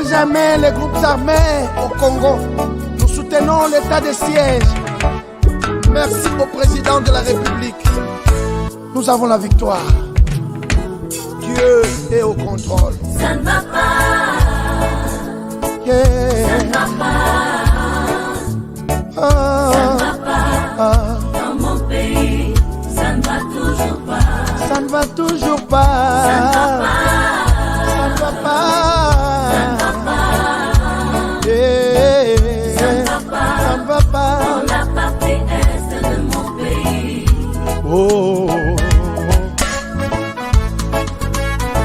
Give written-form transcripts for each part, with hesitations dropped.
jamais les groupes armés au Congo. Nous soutenons l'état de siège. Merci au président de la République. Nous avons la victoire. Dieu est au contrôle. Ça ne va pas. Yeah. Ça ne va pas. Ça ne va pas. Dans mon pays, ça ne va toujours pas. Ça ne va toujours pas. Ça ne va pas. Ça ne va pas. Ça ne va pas. Yeah. Ça ne va pas. Ça ne va pas. Dans la partie est de mon pays. Oh.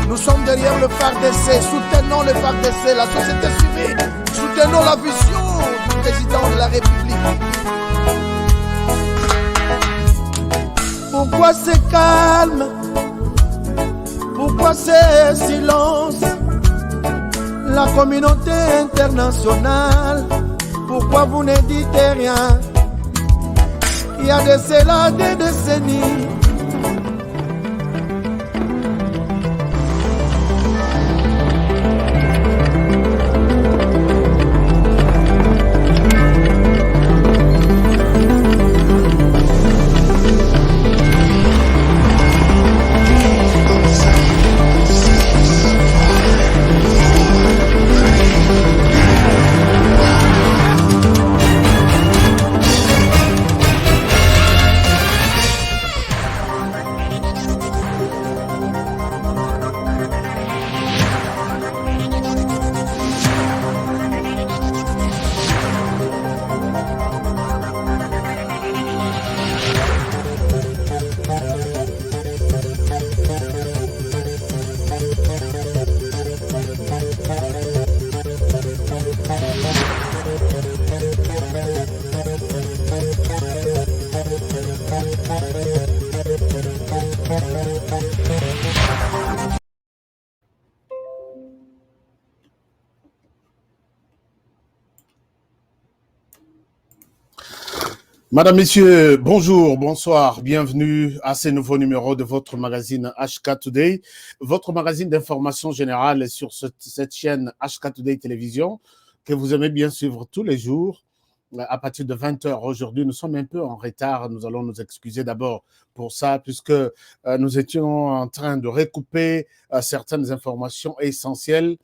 Nous sommes derrière le FARDC, soutenons le FARDC, la société civile, soutenons la vision du président de la République. Pourquoi c'est calme? Pourquoi c'est silence? La communauté internationale, pourquoi vous ne dites rien? Il y a de cela des décennies. Madame, Messieurs, bonjour, bonsoir, bienvenue à ce nouveau numéro de votre magazine HK Today, votre magazine d'information générale sur cette chaîne HK Today Télévision que vous aimez bien suivre tous les jours à partir de 20h. Aujourd'hui, nous sommes un peu en retard, nous allons nous excuser d'abord pour ça puisque nous étions en train de recouper certaines informations essentielles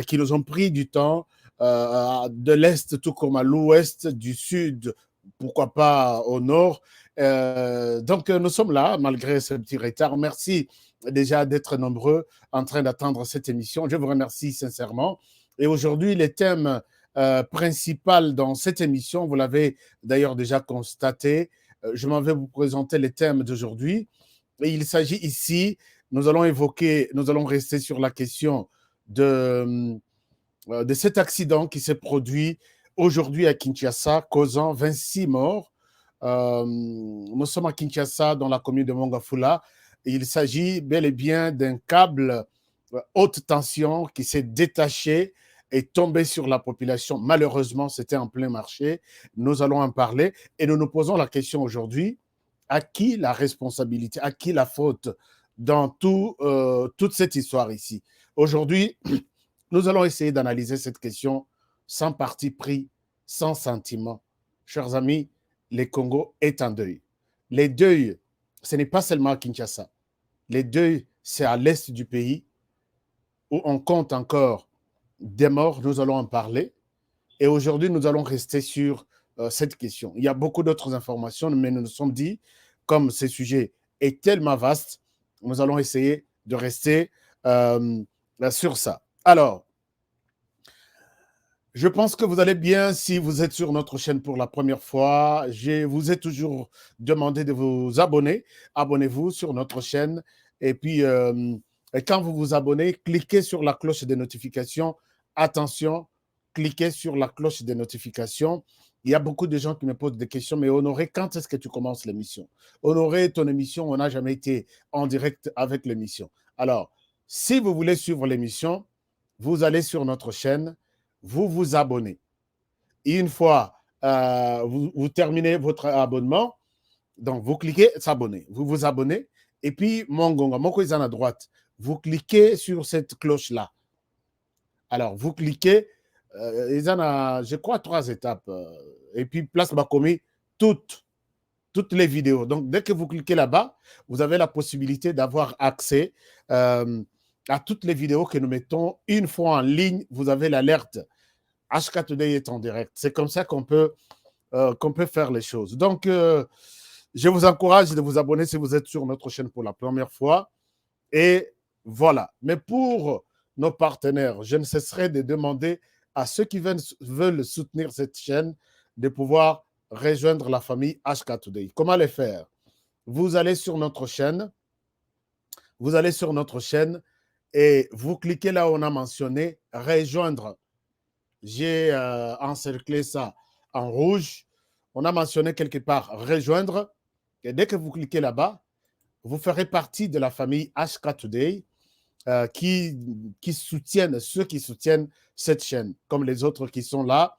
qui nous ont pris du temps de l'Est tout comme à l'Ouest, du Sud, pourquoi pas au nord. Donc, nous sommes là, malgré ce petit retard. Merci déjà d'être nombreux en train d'attendre cette émission. Je vous remercie sincèrement. Et aujourd'hui, le thème principal dans cette émission, vous l'avez d'ailleurs déjà constaté, je m'en vais vous présenter les thèmes d'aujourd'hui. Et il s'agit ici, nous allons rester sur la question de cet accident qui s'est produit aujourd'hui à Kinshasa, causant 26 morts. Nous sommes à Kinshasa, dans la commune de Mongafula. Il s'agit bel et bien d'un câble haute tension qui s'est détaché et tombé sur la population. Malheureusement, c'était en plein marché. Nous allons en parler et nous nous posons la question aujourd'hui, à qui la responsabilité, à qui la faute dans toute cette histoire ici? Aujourd'hui, nous allons essayer d'analyser cette question sans parti pris, sans sentiment. Chers amis, le Congo est en deuil. Les deuils, ce n'est pas seulement à Kinshasa. Les deuils, c'est à l'est du pays où on compte encore des morts. Nous allons en parler. Et aujourd'hui, nous allons rester sur cette question. Il y a beaucoup d'autres informations, mais nous nous sommes dit, comme ce sujet est tellement vaste, nous allons essayer de rester sur ça. Alors, je pense que vous allez bien si vous êtes sur notre chaîne pour la première fois. Je vous ai toujours demandé de vous abonner. Abonnez-vous sur notre chaîne. Et puis, quand vous vous abonnez, cliquez sur la cloche des notifications. Attention, cliquez sur la cloche des notifications. Il y a beaucoup de gens qui me posent des questions. Mais Honoré, quand est-ce que tu commences l'émission? Honoré, ton émission, on n'a jamais été en direct avec l'émission. Alors, si vous voulez suivre l'émission, vous allez sur notre chaîne. Vous vous abonnez. Et une fois vous terminez votre abonnement, donc vous cliquez s'abonner. Vous vous abonnez. Et puis, mon gonga, mon cousin à droite, vous cliquez sur cette cloche-là. Alors, vous cliquez, ils en a, je crois, 3 étapes. Et puis, place Bakomi, toutes les vidéos. Donc, dès que vous cliquez là-bas, vous avez la possibilité d'avoir accès à toutes les vidéos que nous mettons. Une fois en ligne, vous avez l'alerte. HK Today est en direct. C'est comme ça qu'on peut faire les choses. Donc, je vous encourage de vous abonner si vous êtes sur notre chaîne pour la première fois. Et voilà. Mais pour nos partenaires, je ne cesserai de demander à ceux qui veulent soutenir cette chaîne de pouvoir rejoindre la famille HK Today. Comment les faire? Vous allez sur notre chaîne. Vous allez sur notre chaîne et vous cliquez là où on a mentionné « Rejoindre ». J'ai encerclé ça en rouge. On a mentionné quelque part « Rejoindre ». Et dès que vous cliquez là-bas, vous ferez partie de la famille HK Today qui soutiennent, ceux qui soutiennent cette chaîne, comme les autres qui sont là,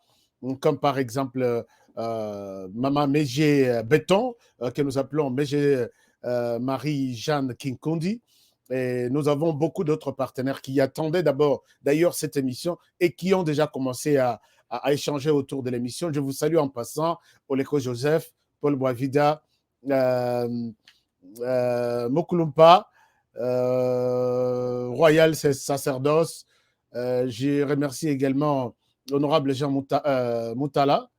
comme par exemple Maman Mégé Béton, que nous appelons Mégé Marie-Jeanne Kinkundi. Et nous avons beaucoup d'autres partenaires qui attendaient d'abord, d'ailleurs, cette émission et qui ont déjà commencé à échanger autour de l'émission. Je vous salue en passant, Oleko Joseph, Paul Boavida, Mokulumpa, Royal Sacerdoce. Je remercie également Honorable Jean Moutala,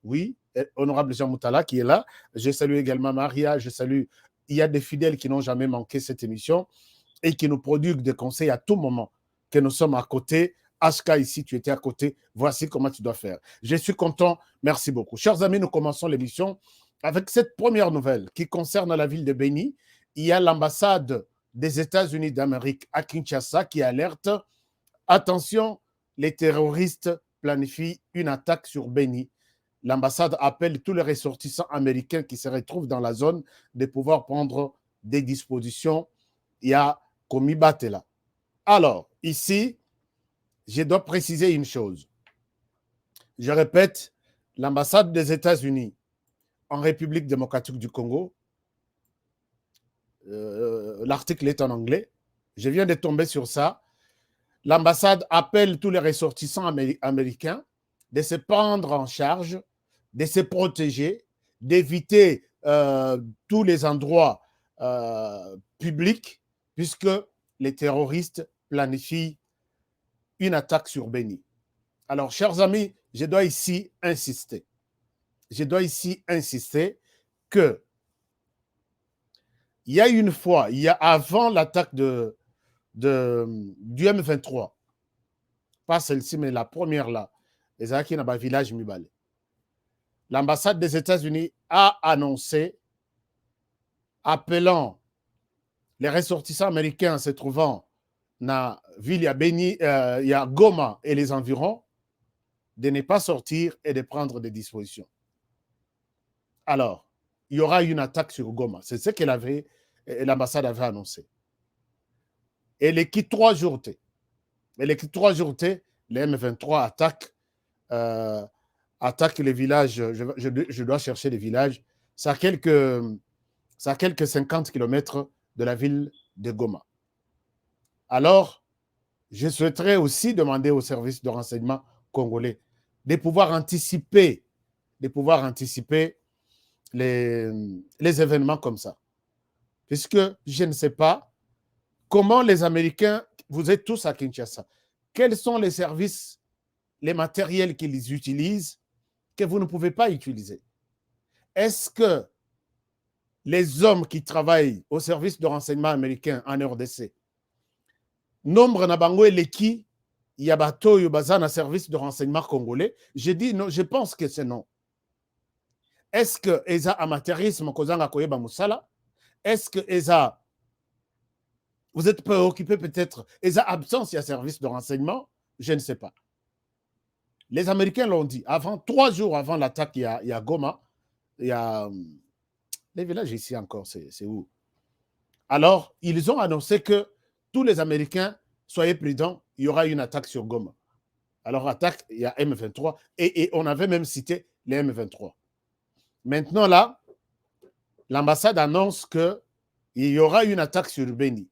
oui, Honorable Jean Moutala qui est là. Je salue également Maria, je salue. Il y a des fidèles qui n'ont jamais manqué cette émission et qui nous prodiguent des conseils à tout moment, que nous sommes à côté. HK, ici, tu étais à côté. Voici comment tu dois faire. Je suis content. Merci beaucoup. Chers amis, nous commençons l'émission avec cette première nouvelle qui concerne la ville de Beni. Il y a l'ambassade des États-Unis d'Amérique à Kinshasa qui alerte. Attention, les terroristes planifient une attaque sur Beni. L'ambassade appelle tous les ressortissants américains qui se retrouvent dans la zone de pouvoir prendre des dispositions. Il y a Komi Batela. Alors, ici, je dois préciser une chose. Je répète, l'ambassade des États-Unis en République démocratique du Congo, l'article est en anglais, je viens de tomber sur ça. L'ambassade appelle tous les ressortissants américains de se prendre en charge, de se protéger, d'éviter tous les endroits publics, puisque les terroristes planifient une attaque sur Beni. Alors, chers amis, je dois ici insister. Je dois ici insister que il y a une fois, avant l'attaque du M23, pas celle-ci, mais la première là, les Aki Naba village Mibale. L'ambassade des États-Unis a annoncé, appelant les ressortissants américains se trouvant dans la ville, il y a Goma et les environs, de ne pas sortir et de prendre des dispositions. Alors, il y aura une attaque sur Goma. C'est ce que l'ambassade avait annoncé. Et les 3 jours, les M23 attaque les villages. Je dois chercher les villages. C'est à quelques 50 km de la ville de Goma. Alors, je souhaiterais aussi demander aux services de renseignement congolais de pouvoir anticiper les événements comme ça. Puisque je ne sais pas comment les Américains, vous êtes tous à Kinshasa, quels sont les services, les matériels qu'ils utilisent que vous ne pouvez pas utiliser? Est-ce que les hommes qui travaillent au service de renseignement américain en RDC, nombre na bango eleki ya bato yo baza na service de renseignement congolais? Je dis non, je pense que c'est non. Est-ce que eza amateurisme kozanga koyeba musala? Est-ce que eza vous êtes préoccupé peut-être eza absence ya service de renseignement? Je ne sais pas. Les Américains l'ont dit 3 jours avant l'attaque, il y a Goma, il y a les villages ici encore, c'est où? Alors, ils ont annoncé que tous les Américains, soyez prudents, il y aura une attaque sur Goma. Alors, attaque, il y a M23, et on avait même cité les M23. Maintenant, là, l'ambassade annonce qu'il y aura une attaque sur Beni.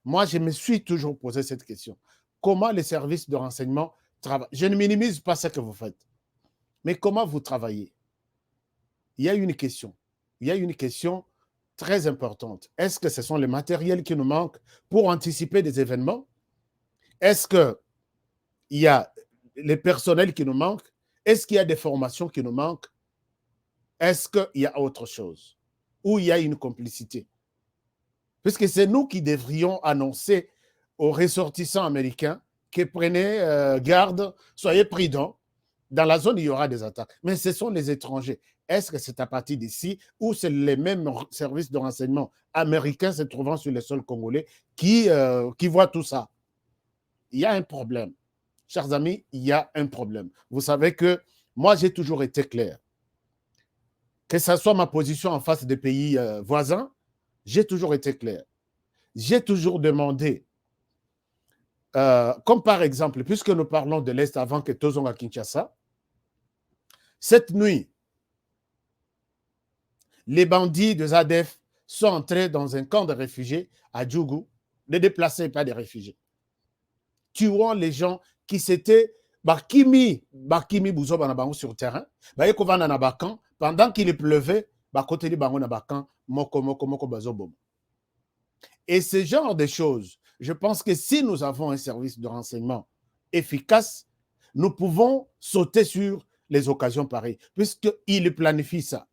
Moi, je me suis toujours posé cette question. comment les services de renseignement travaillent. Je ne minimise pas ce que vous faites, mais comment vous travaillez? Il y a une question. Il y a une question très importante. Est-ce que ce sont les matériels qui nous manquent pour anticiper des événements? Est-ce qu'il y a les personnels qui nous manquent? Est-ce qu'il y a des formations qui nous manquent? Est-ce qu'il y a autre chose? Ou il y a une complicité? Puisque c'est nous qui devrions annoncer aux ressortissants américains que prenez garde, soyez prudents. Dans la zone, il y aura des attaques. Mais ce sont les étrangers. Est-ce que c'est à partir d'ici ou c'est les mêmes services de renseignement américains se trouvant sur le sol congolais qui voient tout ça? Il y a un problème. Chers amis, il y a un problème. Vous savez que moi, j'ai toujours été clair. Que ce soit ma position en face des pays voisins, j'ai toujours été clair. J'ai toujours demandé, comme par exemple, puisque nous parlons de l'Est avant que Tozong à Kinshasa, cette nuit, les bandits de ZADF sont entrés dans un camp de réfugiés à Djougou, des déplacés, pas des réfugiés, tuant les gens qui s'étaient Bakimi Bouzo Banabango sur le terrain, pendant qu'il pleuvait, côté Bango Nabakan, Moko Bazobom. Et ce genre de choses, je pense que si nous avons un service de renseignement efficace, nous pouvons sauter sur les occasions pareilles, puisqu'ils planifient ça.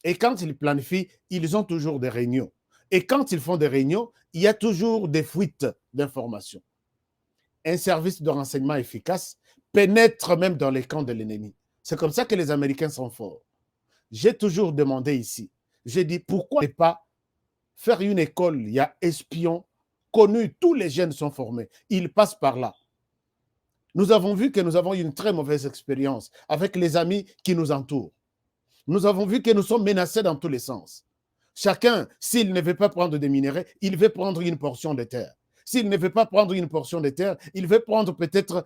Et quand ils planifient, ils ont toujours des réunions. Et quand ils font des réunions, il y a toujours des fuites d'informations. Un service de renseignement efficace pénètre même dans les camps de l'ennemi. C'est comme ça que les Américains sont forts. J'ai toujours demandé ici, j'ai dit pourquoi ne pas faire une école, il y a espions connus, tous les jeunes sont formés, ils passent par là. Nous avons vu que nous avons eu une très mauvaise expérience avec les amis qui nous entourent. Nous avons vu que nous sommes menacés dans tous les sens. Chacun, s'il ne veut pas prendre des minerais, il veut prendre une portion de terre. S'il ne veut pas prendre une portion de terre, il veut prendre peut-être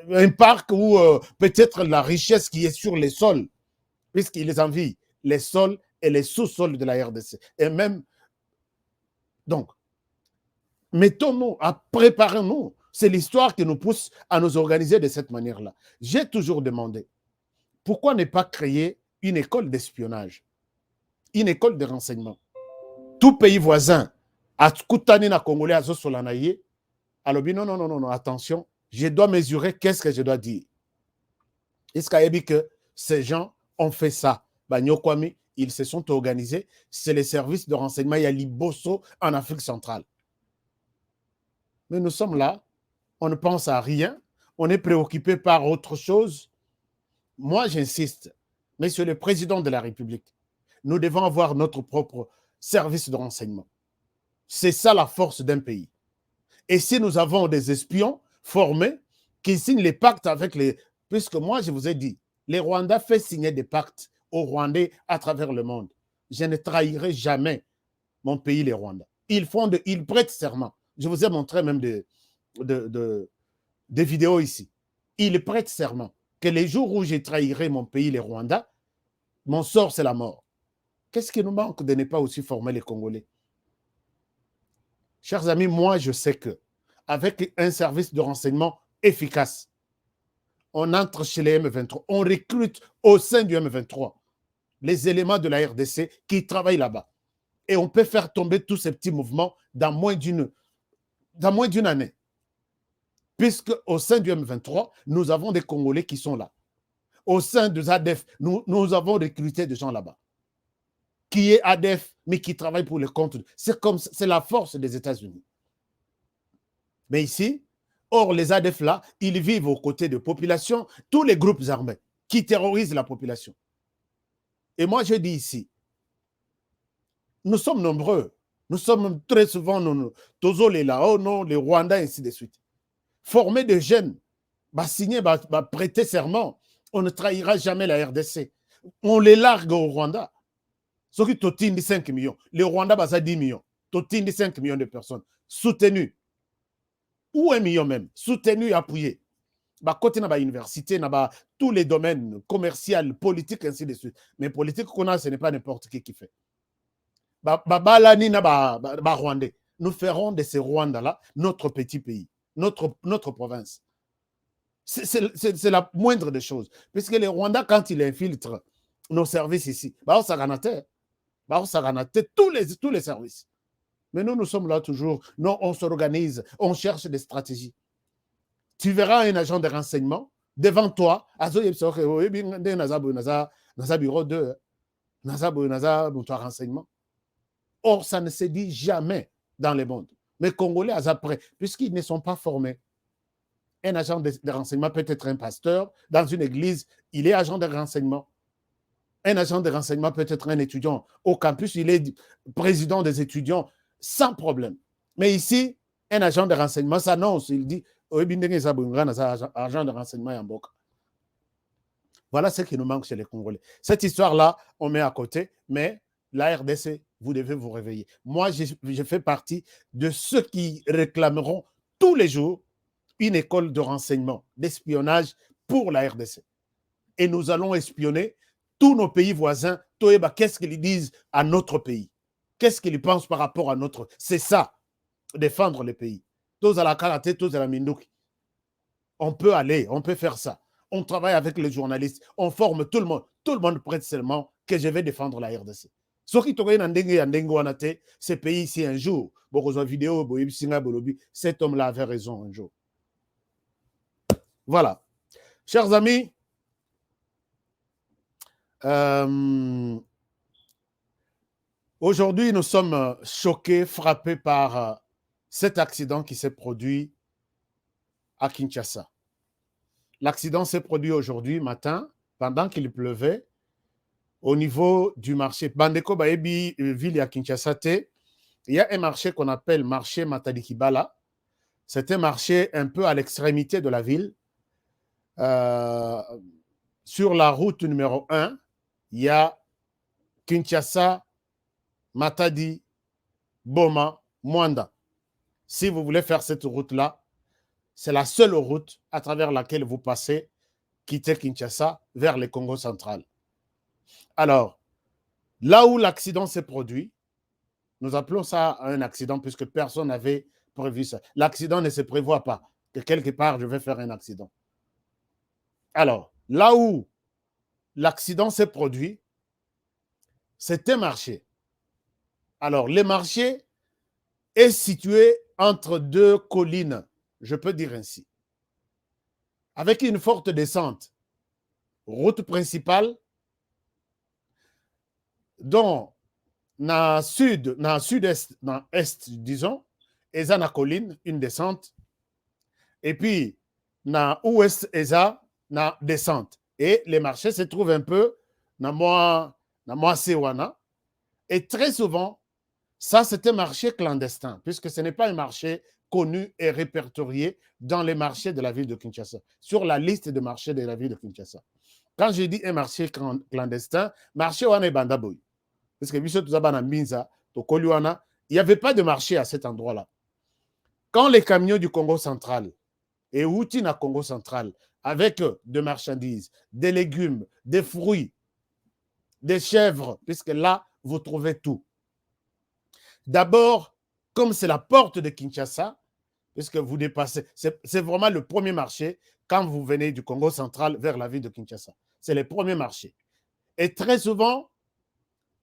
un parc ou peut-être la richesse qui est sur les sols, puisqu'ils envient les sols et les sous-sols de la RDC. Et même, donc, mettons-nous, préparons-nous. C'est l'histoire qui nous pousse à nous organiser de cette manière-là. J'ai toujours demandé, pourquoi ne pas créer une école d'espionnage, une école de renseignement? Tout pays voisin, à Koutani na Congolais, à Zosolanaye, alors non, attention, je dois mesurer qu'est-ce que je dois dire. Est-ce qu'il y a dit que ces gens ont fait ça? Banyokwami, ils se sont organisés, c'est les services de renseignement, il y a Liboso en Afrique centrale. Mais nous sommes là, on ne pense à rien, on est préoccupé par autre chose. Moi, j'insiste, Monsieur le Président de la République, nous devons avoir notre propre service de renseignement. C'est ça la force d'un pays. Et si nous avons des espions formés qui signent les pactes avec les... Puisque moi, je vous ai dit, les Rwandais font signer des pactes aux Rwandais à travers le monde. Je ne trahirai jamais mon pays, les Rwandais. Ils prêtent serment. Je vous ai montré même des vidéos ici. Ils prêtent serment que les jours où je trahirai mon pays, les Rwandais, mon sort, c'est la mort. Qu'est-ce qui nous manque de ne pas aussi former les Congolais? Chers amis, moi, je sais que avec un service de renseignement efficace, on entre chez les M23, on recrute au sein du M23 les éléments de la RDC qui travaillent là-bas. Et on peut faire tomber tous ces petits mouvements dans moins d'une année. Puisque au sein du M23, nous avons des Congolais qui sont là. Au sein de ZADF, nous avons recruté des gens là-bas. Qui est ADF, mais qui travaille pour le compte. C'est la force des États-Unis. Mais ici, or les ADF là, ils vivent aux côtés de populations, tous les groupes armés qui terrorisent la population. Et moi, je dis ici, nous sommes nombreux. Nous sommes très souvent, tous les là, oh non, les Rwandais, ainsi de suite. Former des jeunes, signer, prêter serment, on ne trahira jamais la RDC. On les largue au Rwanda. Ceux qui totinent 5 millions, les Rwandais, 10 millions, totinent 5 millions de personnes, soutenus, ou 1 million même, soutenus et appuyés. Côté na université, tous les domaines commerciaux, politiques, ainsi de suite. Mais politique qu'on a, ce n'est pas n'importe qui fait. Rwandais. Nous ferons de ces Rwandais-là notre petit pays. notre province. C'est la moindre des choses. Puisque les Rwandais, quand ils infiltrent nos services ici, on s'aganatait tous les services. Mais nous sommes là toujours. Non, on s'organise, on cherche des stratégies. Tu verras un agent de renseignement devant toi, bureau 2, renseignement. Or, ça ne se dit jamais dans le monde. Mais Congolais, après, puisqu'ils ne sont pas formés, un agent de renseignement peut être un pasteur. Dans une église, il est agent de renseignement. Un agent de renseignement peut être un étudiant. Au campus, il est président des étudiants sans problème. Mais ici, un agent de renseignement s'annonce. Il dit, agent de renseignement en Boka. Voilà ce qui nous manque chez les Congolais. Cette histoire-là, on met à côté, mais la RDC, vous devez vous réveiller. Moi, je fais partie de ceux qui réclameront tous les jours une école de renseignement, d'espionnage pour la RDC. Et nous allons espionner tous nos pays voisins. Qu'est-ce qu'ils disent à notre pays? Qu'est-ce qu'ils pensent par rapport à notre... C'est ça, défendre le pays. Tous à la karaté, tous à la mindouki. On peut aller, on peut faire ça. On travaille avec les journalistes, on forme tout le monde. Tout le monde prête seulement que je vais défendre la RDC. Ce qui ce pays ici un jour, cet homme-là avait raison un jour. Voilà. Chers amis, aujourd'hui, nous sommes choqués, frappés par cet accident qui s'est produit à Kinshasa. L'accident s'est produit aujourd'hui matin, pendant qu'il pleuvait, au niveau du marché. Bandeko Baebi, ville à Kinshasa, il y a un marché qu'on appelle marché Matadi-Kibala. C'est un marché un peu à l'extrémité de la ville. Sur la route numéro 1, il y a Kinshasa, Matadi, Boma, Mwanda. Si vous voulez faire cette route-là, c'est la seule route à travers laquelle vous passez, quitter Kinshasa vers le Congo central. Alors, là où l'accident s'est produit, nous appelons ça un accident puisque personne n'avait prévu ça. L'accident ne se prévoit pas, que quelque part je vais faire un accident. Alors, là où l'accident s'est produit, c'est un marché. Alors, le marché est situé entre deux collines, je peux dire ainsi, avec une forte descente. Route principale, dont dans sud-est, dans est, disons, et na colline, une descente, et puis dans ouest, na descente. Et les marchés se trouvent un peu dans moi Sewana. Et très souvent, ça, c'est un marché clandestin, puisque ce n'est pas un marché connu et répertorié dans les marchés de la ville de Kinshasa, sur la liste de marchés de la ville de Kinshasa. Quand je dis un marché clandestin, marché wana bandaboy. Parce que il n'y avait pas de marché à cet endroit-là. Quand les camions du Congo central et Outina Congo central, avec des marchandises, des légumes, des fruits, des chèvres, puisque là, vous trouvez tout. D'abord, comme c'est la porte de Kinshasa, puisque vous dépassez, c'est vraiment le premier marché quand vous venez du Congo central vers la ville de Kinshasa. C'est le premier marché. Et très souvent,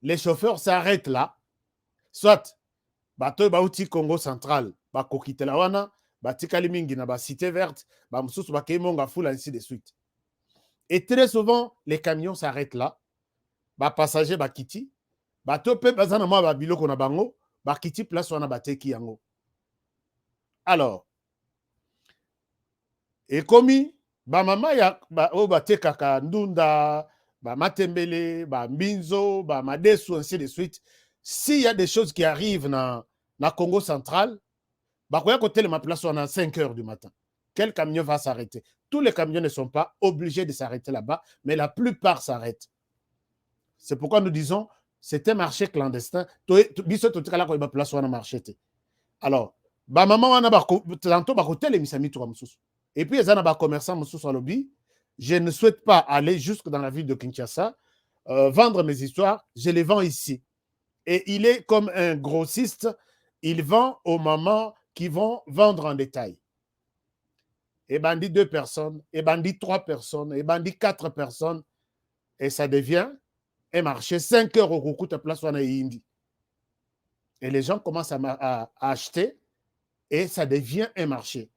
les chauffeurs s'arrêtent là, soit bateau bauti Congo central, bakokitela wana, batikali mingi na ba cité verte, ba mususu bakeimonga foule ainsi de suite. Et très souvent, les camions s'arrêtent là, ba passager bakiti, bateau pe bazana mwa ba biloko na bango, bakiti place wana bateki yango. Alors, et komi ba mama ya ba o batekaka ndunda, ba matembele, ba mbinzo, ba madesu, ainsi de suite. S'il y a des choses qui arrivent dans Congo central, bah quoi côté ma place on a 5 heures du matin. Quel camion va s'arrêter? Tous les camions ne sont pas obligés de s'arrêter là-bas, mais la plupart s'arrêtent. C'est pourquoi nous disons c'est un marché clandestin. Alors, bah maman on a tantôt ba côté les misami to mususu. Et puis, il y a des commerçants à lobby. Je ne souhaite pas aller jusque dans la ville de Kinshasa, vendre mes histoires. Je les vends ici. Et il est comme un grossiste. Il vend au moment qu'ils vont vendre en détail. et bandit 2 personnes, et bandit 3 personnes, et bandit 4 personnes, et ça devient un marché 5 heures au Rukuta place wana indi. Et les gens commencent à acheter, et ça devient un marché.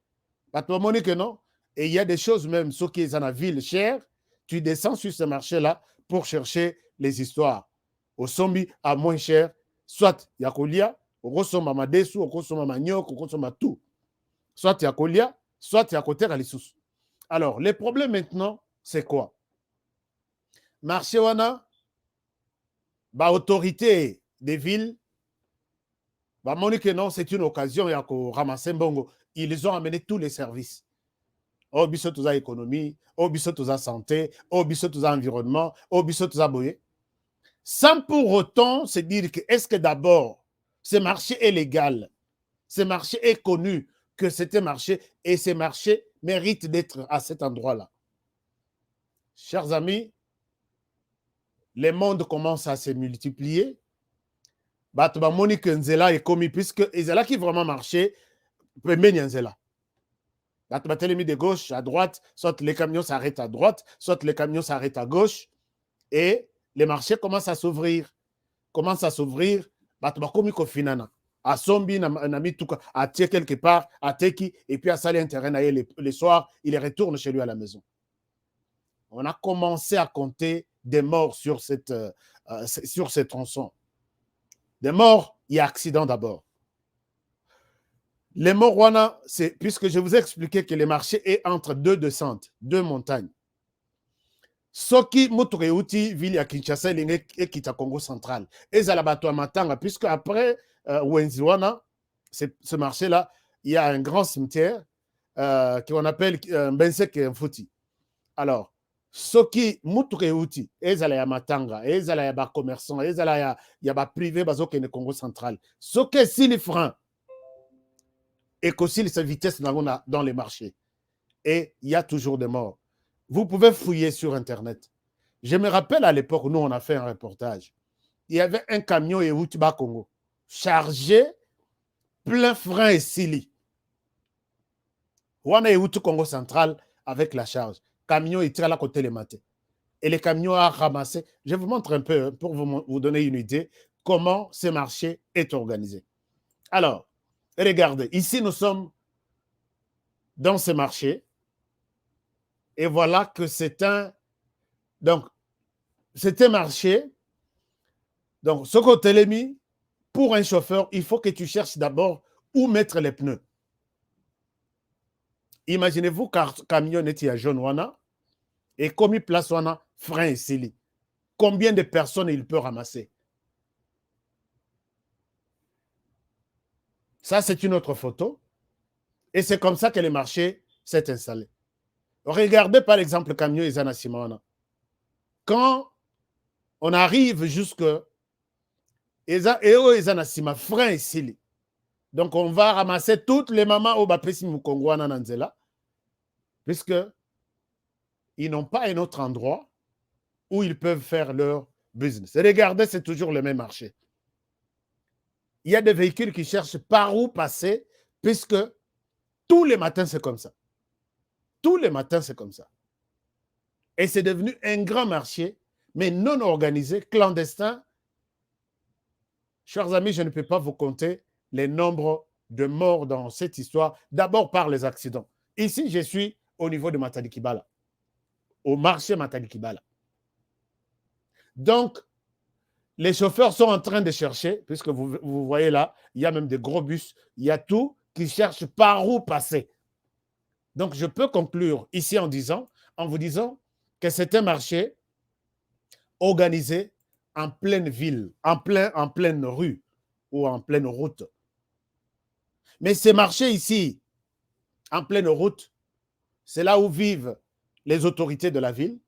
Parce que non, et il y a des choses même, ceux qui sont dans la ville chère, tu descends sur ce marché-là pour chercher les histoires. Au sombi à moins cher, soit il y a Kolia, au Rosoma Madesu, au Rosoma Maniok, au Rosoma tout. Soit il y a Kolia, soit il y a Côté Ralissus. Alors, les problèmes maintenant, c'est quoi? Marché wana, ba autorité des villes, ba monique non, c'est une occasion, il y a ramasser bongo. Ils ont amené tous les services. Au biso tous à économie, au biso tous à santé, au biso tous à environnement, au biso tous à boyer. Sans pour autant se dire que est-ce que d'abord, ce marché est légal, ce marché est connu, que c'est un marché et ce marché mérite d'être à cet endroit-là. Chers amis, le monde commence à se multiplier. Batba Monique Nzela est commis puisque Nzela qui vraiment marché, peut mener Nzela. Batba Télémi de gauche à droite, soit les camions s'arrêtent à droite, soit les camions s'arrêtent à gauche et les marchés commencent à s'ouvrir. Commencent à s'ouvrir. Batba commis Kofinana. À Sombi, à Tie quelque part, à Teki, et puis à saler un terrain les soirs, il retourne chez lui à la maison. On a commencé à compter des morts sur ces tronçons. Des morts, il y a accident d'abord. Les morts, wana, c'est puisque je vous ai expliqué que le marché est entre deux descentes, deux montagnes. Soki Mutureuti, ville à Kinshasa, et Kita Congo central. Et Zalabato Matanga, puisque après Wenziwana, ce marché-là, il y a un grand cimetière qu'on appelle Bensek Mfuti. Alors, Soki Mutureuti, Ezala Matanga, Ezala ya commerçant, Ezala ya privé, bazoke ne Congo central. Soki Sili francs, et qu'aussi sa vitesse dans les marchés. Et il y a toujours des morts. Vous pouvez fouiller sur Internet. Je me rappelle à l'époque, nous, on a fait un reportage. Il y avait un camion Ewoutiba Congo, chargé, plein frein et sili. On a Ewouti Congo central avec la charge. Camion, il tire à la côté les matins. Et le camion a ramassé. Je vous montre un peu pour vous donner une idée comment ce marché est organisé. Alors, regardez, ici, nous sommes dans ce marché. Et voilà que c'est un marché. Donc, ce côté mis, pour un chauffeur, il faut que tu cherches d'abord où mettre les pneus. Imaginez-vous qu'un camion est à jaune wana et comme il place wana frein et sili. Combien de personnes il peut ramasser? Ça, c'est une autre photo. Et c'est comme ça que le marché s'est installé. Regardez par exemple le camion Izana Simona. Quand on arrive jusque Izana Sima, frein et sili. Donc on va ramasser toutes les mamans au Bapesi Mukongwana Nanzela, puisque ils n'ont pas un autre endroit où ils peuvent faire leur business. Et regardez, c'est toujours le même marché. Il y a des véhicules qui cherchent par où passer, puisque tous les matins, c'est comme ça. Tous les matins, c'est comme ça. Et c'est devenu un grand marché, mais non organisé, clandestin. Chers amis, je ne peux pas vous compter les nombres de morts dans cette histoire, d'abord par les accidents. Ici, je suis au niveau de Matalikibala, au marché Matalikibala. Donc, les chauffeurs sont en train de chercher, puisque vous voyez là, il y a même des gros bus, il y a tout qui cherchent par où passer. Donc, je peux conclure ici en vous disant que c'est un marché organisé en pleine ville, en pleine rue ou en pleine route. Mais ces marchés ici, en pleine route, c'est là où vivent les autorités de la ville,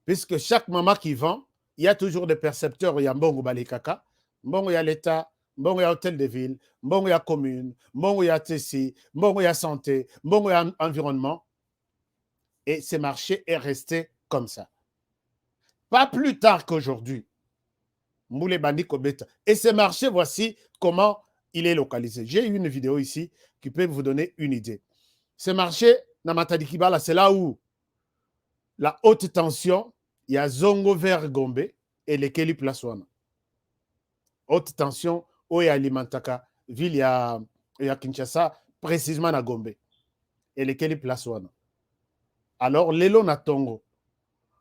puisque chaque maman qui vend, il y a toujours des percepteurs, il y a Mbongo Balikaka, Mbongo il y a l'État, Mbongo il y a hôtel de ville, Mbongo il y a commune, Mbongo il y a Tessi, Mbongo il y a santé, Mbongo il y a environnement. Et ce marché est resté comme ça. Pas plus tard qu'aujourd'hui. Moulé Bandi Kobeta. Et ce marché, voici comment il est localisé. J'ai une vidéo ici qui peut vous donner une idée. Ce marché Matadi Kibala, c'est là où la haute tension, il y a Zongo vers Gombe et les Keli Plaswana. Haute tension, où il y a Limentaka, ville, il y a Kinshasa, précisément à Gombe. Et les Keli Plaswana. Alors, Lelo na Tongo.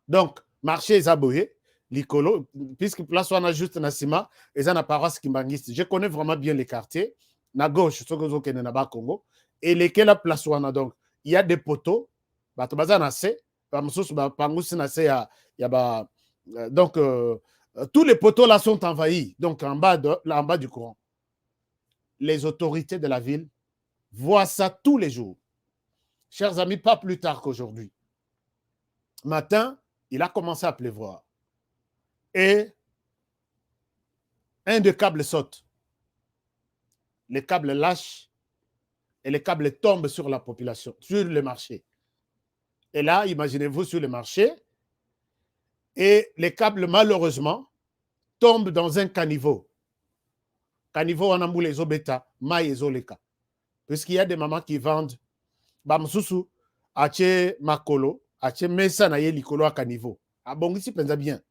Donc, marché Zaboye, Likolo, puisque Plaswana juste Nassima, et ça n'a pas Kimbangiste. Je connais vraiment bien les quartiers. Na gauche, Sokozo Kenenaba Congo. Et les Kela Plaswana, donc, il y a des poteaux. Batobaza Nassé. Donc, tous les poteaux là sont envahis, donc en bas du courant. Les autorités de la ville voient ça tous les jours. Chers amis, pas plus tard qu'aujourd'hui. Matin, il a commencé à pleuvoir. Et un des câbles saute. Les câbles lâchent et les câbles tombent sur la population, sur le marché. Et là, imaginez-vous sur le marché, et les câbles, malheureusement, tombent dans un caniveau. Caniveau, on a moulé les obéta, maï et zoleka. Puisqu'il y a des mamans qui vendent, bamsusu, ache makolo, ache mesa na ye likolo a caniveau. Ah bon, ici, pensa bien.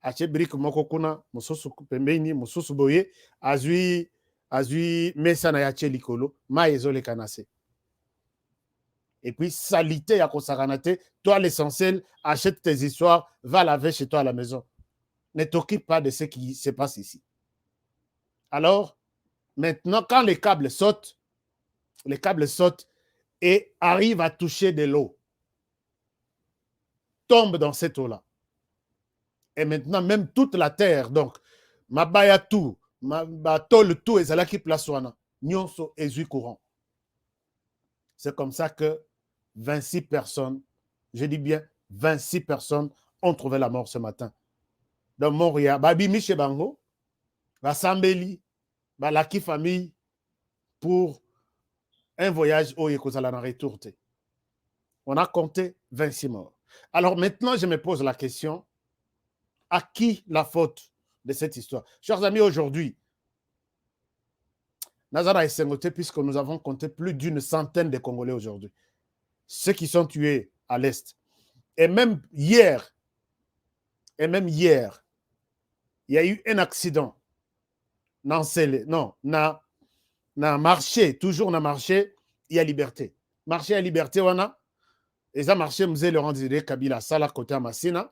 Ache brique mokokuna, mususu pembeni, mususu boye, azui mesa na yache likolo, maï et zoleka nase. Et puis, salité à Kosaranate, toi l'essentiel, achète tes histoires, va laver chez toi à la maison. Ne t'occupe pas de ce qui se passe ici. Alors, maintenant, quand les câbles sautent et arrivent à toucher de l'eau, tombent dans cette eau-là. Et maintenant, même toute la terre, donc, Mabaya tout, Mabatol tout, et Zalaki Plaswana, Nyonso et Zui courant. C'est comme ça que 26 personnes, je dis bien 26 personnes, ont trouvé la mort ce matin. Dans Montréal, Babi Miche Bango, Sambeli, Laki famille, pour un voyage au Yekozala na retour. On a compté 26 morts. Alors maintenant, je me pose la question, à qui la faute de cette histoire? Chers amis, aujourd'hui, Nazara et Sengote, puisque nous avons compté plus d'une centaine de Congolais aujourd'hui, ceux qui sont tués à l'Est. Et même hier, il y a eu un accident. Na marché, toujours na marché, il y a liberté. Marché à liberté, wana. Et ça marché, Mzé Laurent Désiré Kabila, Sala, côté à Massina.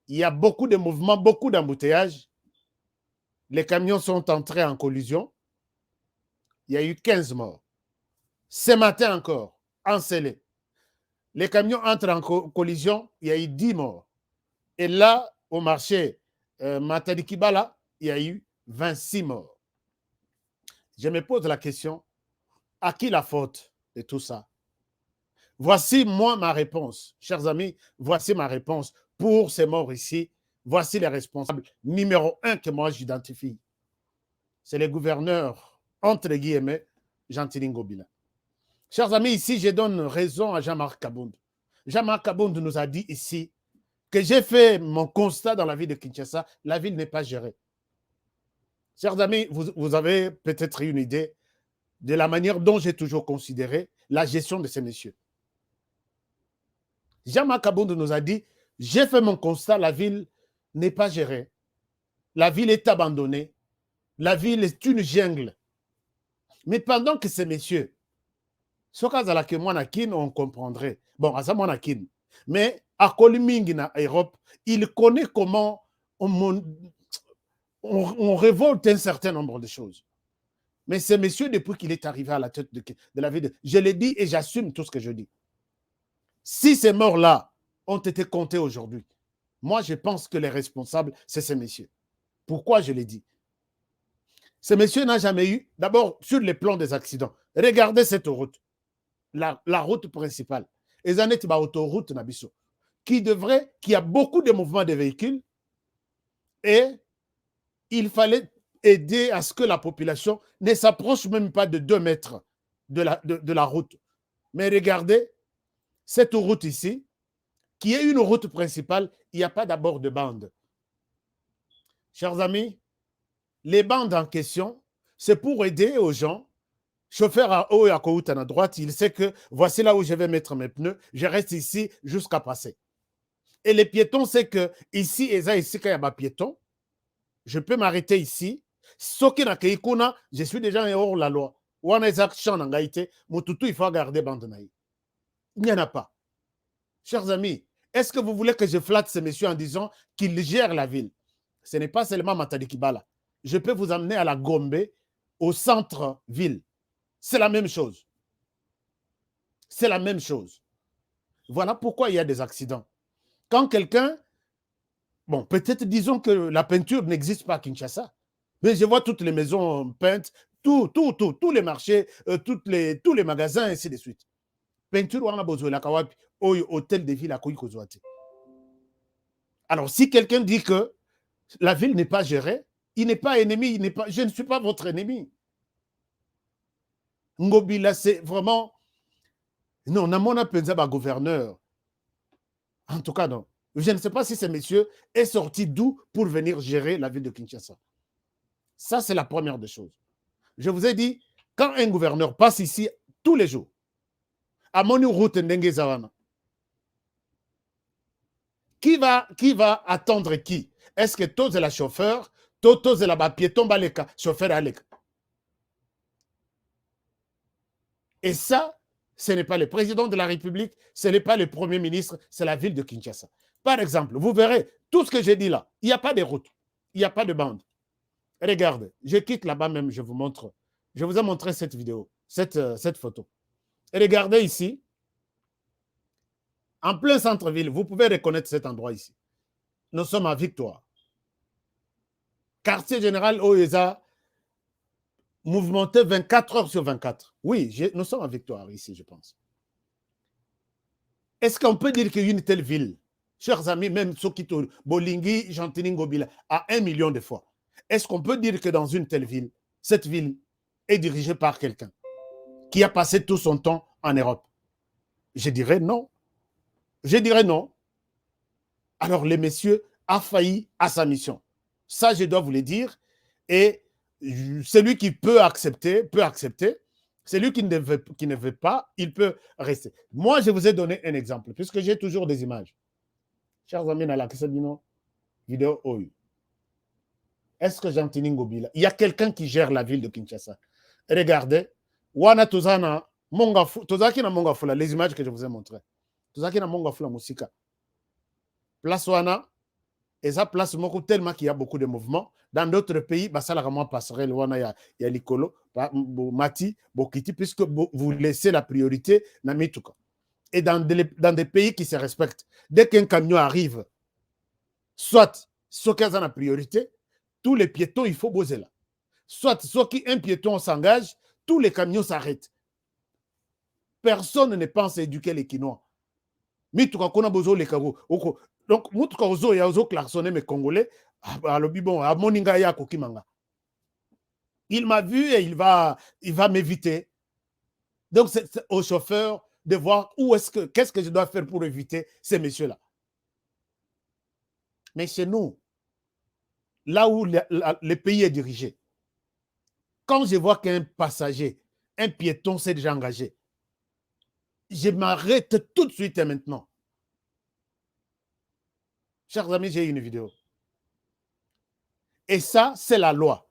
Il y a beaucoup de mouvements, beaucoup d'embouteillages. Les camions sont entrés en collision. Il y a eu 15 morts. Ce matin encore, Encélé. Les camions entrent en collision, il y a eu 10 morts. Et là, au marché Matadi Kibala, il y a eu 26 morts. Je me pose la question, à qui la faute de tout ça? Voici moi ma réponse. Chers amis, voici ma réponse pour ces morts ici. Voici les responsables numéro 1 que moi j'identifie. C'est les gouverneurs, entre guillemets, Gentilin Ngobila. Chers amis, ici, je donne raison à Jean-Marc Kabound. Jean-Marc Kabound nous a dit ici que j'ai fait mon constat dans la ville de Kinshasa, la ville n'est pas gérée. Chers amis, vous avez peut-être une idée de la manière dont j'ai toujours considéré la gestion de ces messieurs. Jean-Marc Kabound nous a dit, j'ai fait mon constat, la ville n'est pas gérée. La ville est abandonnée. La ville est une jungle. Mais pendant que ces messieurs, on comprendrait. Bon, à ça, mais à Koliming, en Europe, il connaît comment on révolte un certain nombre de choses. Mais ce monsieur, depuis qu'il est arrivé à la tête de la ville, je l'ai dit et j'assume tout ce que je dis. Si ces morts-là ont été comptés aujourd'hui, moi, je pense que les responsables, c'est ces messieurs. Pourquoi je l'ai dit? Ces messieurs n'ont jamais eu, d'abord, sur les plans des accidents, regardez cette route, la route principale, et ça n'est pas autoroute Nabiso, qui a beaucoup de mouvements de véhicules, et il fallait aider à ce que la population ne s'approche même pas de 2 mètres de la route. Mais regardez, cette route ici, qui est une route principale, il n'y a pas d'abord de bande. Chers amis, les bandes en question, c'est pour aider aux gens Chauffeur à haut et à Koutan à droite, il sait que voici là où je vais mettre mes pneus, je reste ici jusqu'à passer. Et les piétons, c'est que ici, et ça, ici, quand il y a un piéton, je peux m'arrêter ici. Soki na keikuna, je suis déjà hors la loi. Wana ezak chan en gaïté, mututu, il faut garder bande naï. Il n'y en a pas. Chers amis, est-ce que vous voulez que je flatte ces messieurs en disant qu'ils gèrent la ville? Ce n'est pas seulement Matadi Kibala. Je peux vous amener à la Gombe, au centre-ville. C'est la même chose. C'est la même chose. Voilà pourquoi il y a des accidents. Quand quelqu'un, bon, peut-être disons que la peinture n'existe pas à Kinshasa, mais je vois toutes les maisons peintes, tous les marchés, tous les magasins, ainsi de suite. Peinture, on a besoin de la Kawapi, au hôtel de ville à Koïkozouati. Alors, si quelqu'un dit que la ville n'est pas gérée, il n'est pas ennemi, je ne suis pas votre ennemi. Ngobila, c'est vraiment... Non, Namona Penzaba, gouverneur. En tout cas, non. Je ne sais pas si ce monsieur est sorti d'où pour venir gérer la ville de Kinshasa. Ça, c'est la première des choses. Je vous ai dit, quand un gouverneur passe ici tous les jours, à Moni Route Ndenge Zawana, qui va attendre qui? Est-ce que tous est la chauffeur, tous est la piéton baleka, chauffeur aleka? Et ça, ce n'est pas le président de la République, ce n'est pas le Premier ministre, c'est la ville de Kinshasa. Par exemple, vous verrez, tout ce que j'ai dit là, il n'y a pas de route, il n'y a pas de bande. Regardez, je quitte là-bas même, je vous montre. Je vous ai montré cette vidéo, cette photo. Et regardez ici, en plein centre-ville, vous pouvez reconnaître cet endroit ici. Nous sommes à Victoire. Quartier général Oeza, mouvementé 24 heures sur 24. Oui, nous sommes à Victoire ici, je pense. Est-ce qu'on peut dire qu'une telle ville, chers amis, même Sokito, Bolingi, Jantini, Ngobila, à 1 million de fois, est-ce qu'on peut dire que dans une telle ville, cette ville est dirigée par quelqu'un qui a passé tout son temps en Europe? Je dirais non. Je dirais non. Alors, le monsieur a failli à sa mission. Ça, je dois vous le dire. Et celui qui peut accepter, celui qui ne veut pas, il peut rester. Moi, je vous ai donné un exemple, puisque j'ai toujours des images. Chers amis, dans la vidéo OU. Est-ce que Jantini Ngobila, il y a quelqu'un qui gère la ville de Kinshasa? Regardez, Wana Tozana, Tozaki na Mongafula, les images que je vous ai montrées. Tozaki na Mongafula Musika. Place Wana, et ça place tellement qu'il y a beaucoup de mouvements. Dans d'autres pays, ça la vraiment passerait le Wana, il y a Likolo, Mati, Bokiti, puisque vous laissez la priorité na Mituka. Et dans des pays qui se respectent, dès qu'un camion arrive, soit ce qui a la priorité, tous les piétons, il faut poser là. Soit un piéton s'engage, tous les camions s'arrêtent. Personne ne pense à éduquer les Quinois. Mais tout cas, on a besoin les Kagos. Donc, il y a besoin klaxonner mes Congolais. Il m'a vu et il va m'éviter. Donc, c'est au chauffeur de voir qu'est-ce que je dois faire pour éviter ces messieurs-là. Mais chez nous, là où le pays est dirigé, quand je vois qu'un passager, un piéton s'est déjà engagé, je m'arrête tout de suite et maintenant. Chers amis, j'ai une vidéo. Et ça, c'est la loi.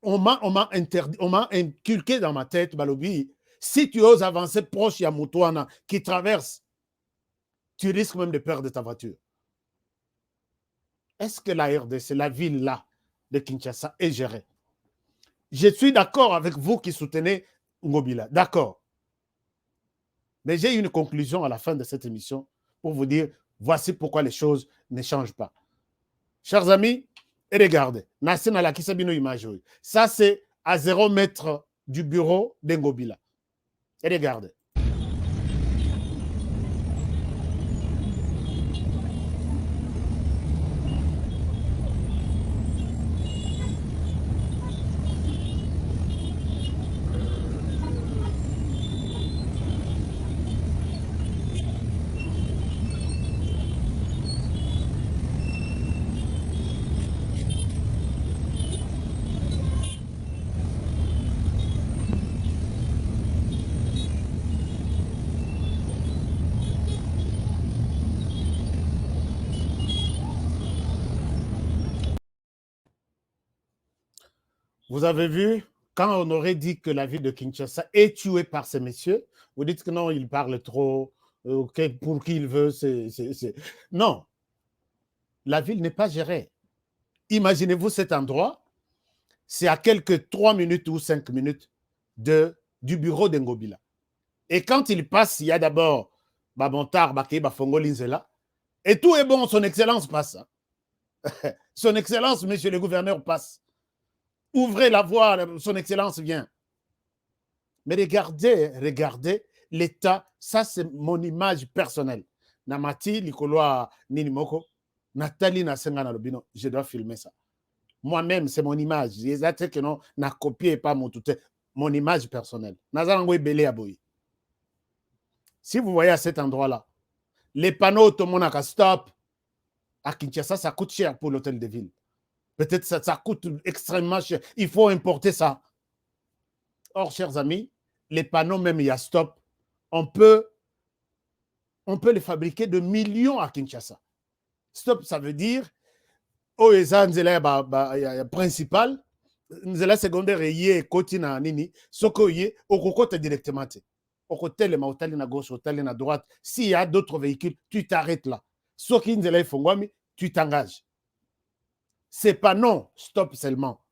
On m'a interdit, on m'a inculqué dans ma tête, Balobi, si tu oses avancer proche de Moutouana qui traverse, tu risques même de perdre ta voiture. Est-ce que la RDC, la ville là de Kinshasa, est gérée? Je suis d'accord avec vous qui soutenez Ngobila, d'accord. Mais j'ai une conclusion à la fin de cette émission pour vous dire, voici pourquoi les choses ne changent pas. Chers amis, et regardez, ça c'est à 0 mètre du bureau d'Ngobila. Et regardez. Vous avez vu, quand on aurait dit que la ville de Kinshasa est tuée par ces messieurs, vous dites que non, il parle trop, pour qui il veut. Non, la ville n'est pas gérée. Imaginez-vous cet endroit, c'est à quelques 3 minutes ou 5 minutes du bureau d'Ngobila. Et quand il passe, il y a d'abord Babontar, Baké, Bafongo, Linzela, et tout est bon, son excellence passe. Son excellence, monsieur le gouverneur, passe. Ouvrez la voie, son excellence vient. Mais regardez l'état, ça c'est mon image personnelle. Namati, Likoloa, Ninimoko, Nathalie Nasengana Lobino, je dois filmer ça. Moi-même, c'est mon image. Je que non, n'a copié pas mon tout, mon image personnelle. Nazarangoy Belé Aboui. Si vous voyez à cet endroit-là, les panneaux, tout le monde a stop. À Kinshasa, ça coûte cher pour l'hôtel de ville. Peut-être ça coûte extrêmement cher. Il faut importer ça. Or, chers amis, les panneaux, même il y a stop, on peut les fabriquer de millions à Kinshasa. Stop, ça veut dire, oh, et ça, principal, nzela secondaire, yé, kotina, nini, soko yé, okokote directement. Au côté, les mautali na gauche, mautali na droite. S'il y a d'autres véhicules, tu t'arrêtes là. Soki nzela ifongwami, tu t'engages. C'est pas non, stop seulement.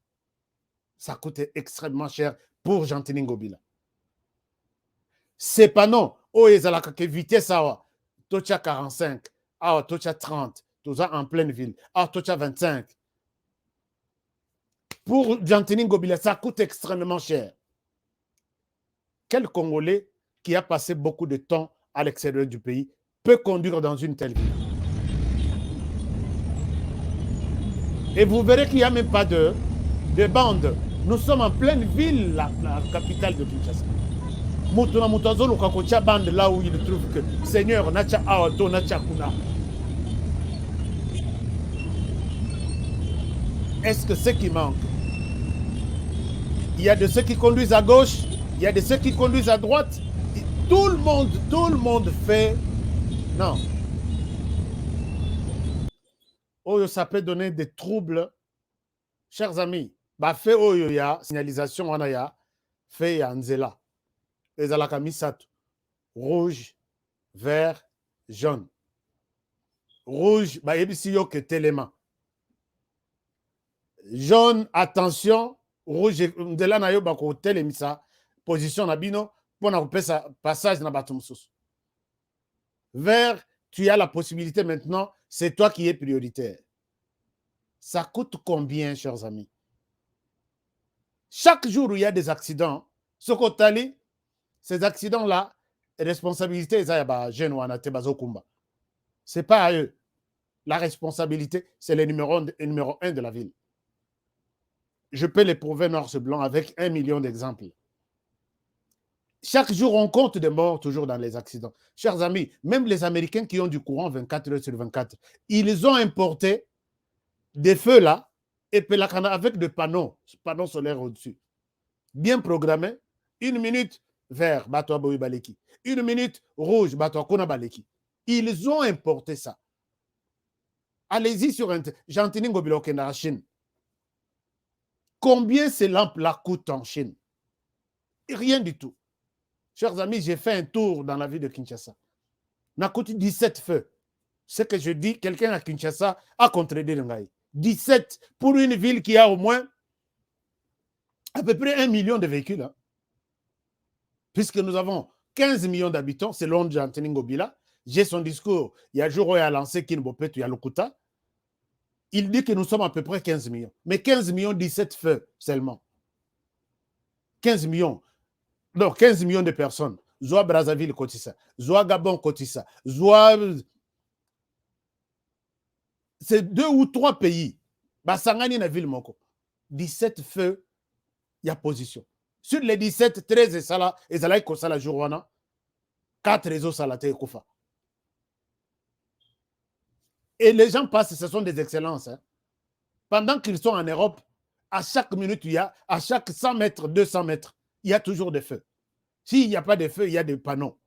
Ça coûte extrêmement cher pour Gentini Ngobila. C'est pas non. Oh, ils ont la vitesse, tocha 45, tocha 30, tocha en pleine ville, tocha 25. Pour Gentini Ngobila, ça coûte extrêmement cher. Quel Congolais qui a passé beaucoup de temps à l'extérieur du pays peut conduire dans une telle ville? Et vous verrez qu'il n'y a même pas de bande. Nous sommes en pleine ville, la capitale de Kinshasa. Mutuna mutazolo kakocha bande là où il trouve que Seigneur nacha awato nacha kuna. Est-ce que ce qui manque? Il y a de ceux qui conduisent à gauche, il y a de ceux qui conduisent à droite. Tout le monde fait. Non. Oh, ça peut donner des troubles. Chers amis, bah fait oh ya signalisation on a ya fait ya nzela. Ezalaka misatu. Rouge, vert, jaune. Rouge, bah yebisi yo que téléma. Jaune, attention. Rouge, nzela na yo ba ko télémisa. Position na bino pour na kopesa passage na bato mosusu. Vert, tu as la possibilité maintenant, c'est toi qui es prioritaire. Ça coûte combien, chers amis? Chaque jour où il y a des accidents, ce qu'on ces accidents-là, responsabilité, c'est pas à eux. La responsabilité, c'est le numéro 1 de la ville. Je peux les prouver noir sur blanc avec 1 million d'exemples. Chaque jour, on compte des morts toujours dans les accidents. Chers amis, même les Américains qui ont du courant 24 heures sur 24, ils ont importé des feux là, et puis avec des panneaux solaires au-dessus. Bien programmés. 1 minute vert, Bato Aboui Baleki. 1 minute rouge, Bato Akuna Baleki. Ils ont importé ça. Allez-y sur Gentini Ngobila Okenda en Chine. Combien ces lampes-là coûtent en Chine? Rien du tout. Chers amis, j'ai fait un tour dans la ville de Kinshasa. Ça coûte 17 feux. Ce que je dis, quelqu'un à Kinshasa a contredit le Ngaï. 17 pour une ville qui a au moins à peu près 1 million de véhicules. Hein. Puisque nous avons 15 millions d'habitants, selon Gentini Ngobila. J'ai son discours. Il y a un jour où il a lancé Kinbopetu, il y a Lokuta. Il dit que nous sommes à peu près 15 millions. Mais 15 millions, 17 feux seulement. 15 millions. Non, 15 millions de personnes. Zoa Brazzaville Kotissa. Zoa Gabon Kotissa. Zoa. C'est 2 ou 3 pays. Basangani na ville moko. 17 feux, il y a position. Sur les 17, 13 et Sala, et Zalaï Kosala Jourwana, 4 réseaux Salate et Koufa. Et les gens passent, ce sont des excellences. Hein. Pendant qu'ils sont en Europe, à chaque minute, il y a, à chaque 100 mètres, 200 mètres, il y a toujours des feux. S'il n'y a pas de feux, il y a des panneaux.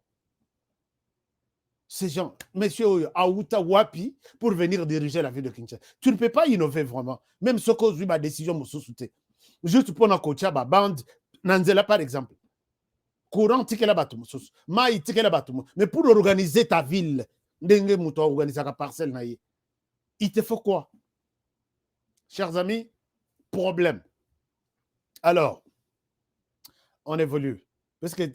Ces gens, messieurs, Aouta Wapi, pour venir diriger la ville de Kinshasa. Tu ne peux pas innover vraiment. Même ce qu'on a décision, juste pour na coacher ba bande nanzela par exemple. Courant tikela batum sus, mai tikela batum. Mais pour organiser ta ville, ndenge muto organiser ta parcelle na ye. Il te faut quoi? Chers amis, problème. Alors, on évolue. Parce que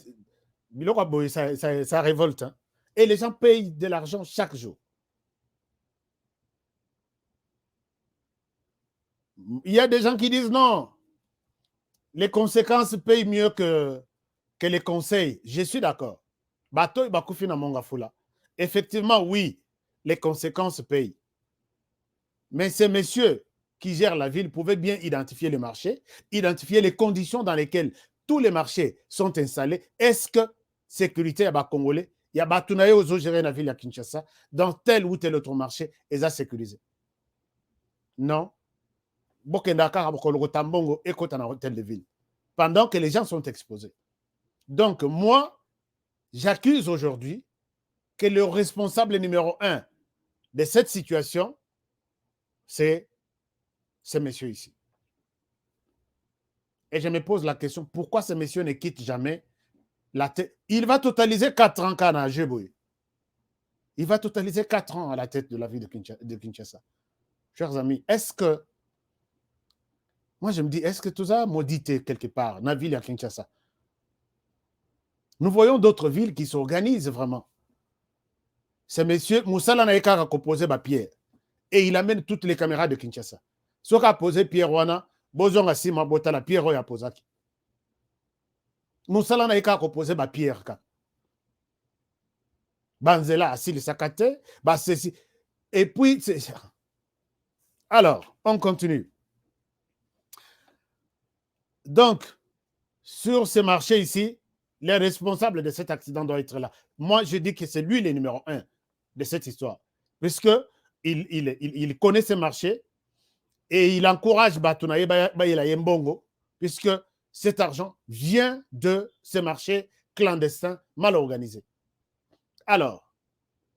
ça révolte. Hein. Et les gens payent de l'argent chaque jour. Il y a des gens qui disent non, les conséquences payent mieux que les conseils. Je suis d'accord. Effectivement, oui, les conséquences payent. Mais ces messieurs qui gèrent la ville pouvaient bien identifier le marché, identifier les conditions dans lesquelles tous les marchés sont installés. Est-ce que sécurité à Congolais, il y a Batunaye aux gérer la ville à Kinshasa, dans tel ou tel autre marché, ils ont sécurisé? Non. Pendant que les gens sont exposés. Donc, moi, j'accuse aujourd'hui que le responsable numéro 1 de cette situation, c'est ces messieurs ici. Et je me pose la question, pourquoi ces messieurs ne quittent jamais la tête? Il va totaliser 4 ans quand il va totaliser 4 ans à la tête de la ville de Kinshasa. Chers amis, est-ce que, moi je me dis, est-ce que tout ça maudité quelque part, dans la ville à Kinshasa? Nous voyons d'autres villes qui s'organisent vraiment. Ces messieurs, Moussala n'a qu'à composer Pierre. Et il amène toutes les caméras de Kinshasa. Ce qu'a posé Pierre Wana, Bozon a Sima Botala, Pierre Roya Posaki. Moussala n'a qu'à composer Pierre. Banzela, Assil Sakate, ceci. Et puis, alors, on continue. Donc, sur ce marché ici, les responsables de cet accident doivent être là. Moi, je dis que c'est lui le numéro 1 de cette histoire. Puisqu'il connaît ce marché et il encourage Batunaye Bayela Yembongo, puisque cet argent vient de ce marché clandestin mal organisé. Alors,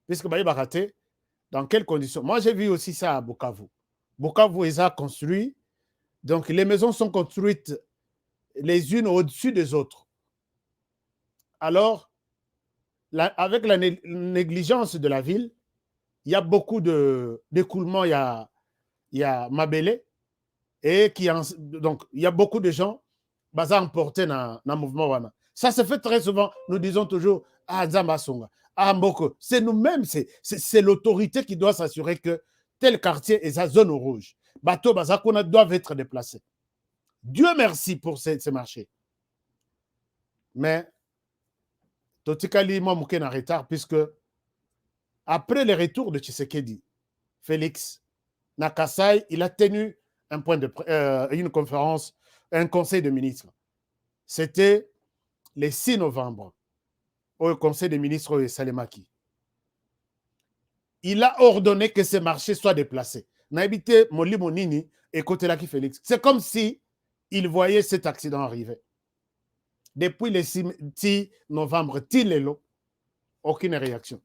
puisque Baye Bakate, dans quelles conditions? Moi, j'ai vu aussi ça à Bukavu. Bukavu, ils ont construit. Donc, les maisons sont construites les unes au-dessus des autres. Alors, avec la négligence de la ville, il y a beaucoup d'écoulements. Il y a Mabele. Et donc, il y a beaucoup de gens qui sont emportés dans le mouvement. Ça se fait très souvent. Nous disons toujours, ah, Zambasonga, ah, Mboko. C'est nous-mêmes, c'est l'autorité qui doit s'assurer que tel quartier est sa zone rouge. Bateau, Bazakuna doivent être déplacés. Dieu merci pour ces marchés. Mais, Totikali, moi, je suis en retard, puisque après le retour de Tshisekedi, Félix Nakasai, il a tenu une conférence, un conseil de ministres. C'était le 6 novembre, au conseil des ministres de Salemaki. Il a ordonné que ces marchés soient déplacés. N'habité Moli Monini et Kotelaki Félix. C'est comme si il voyait cet accident arriver. Depuis le 6 novembre, Tilelo, aucune réaction.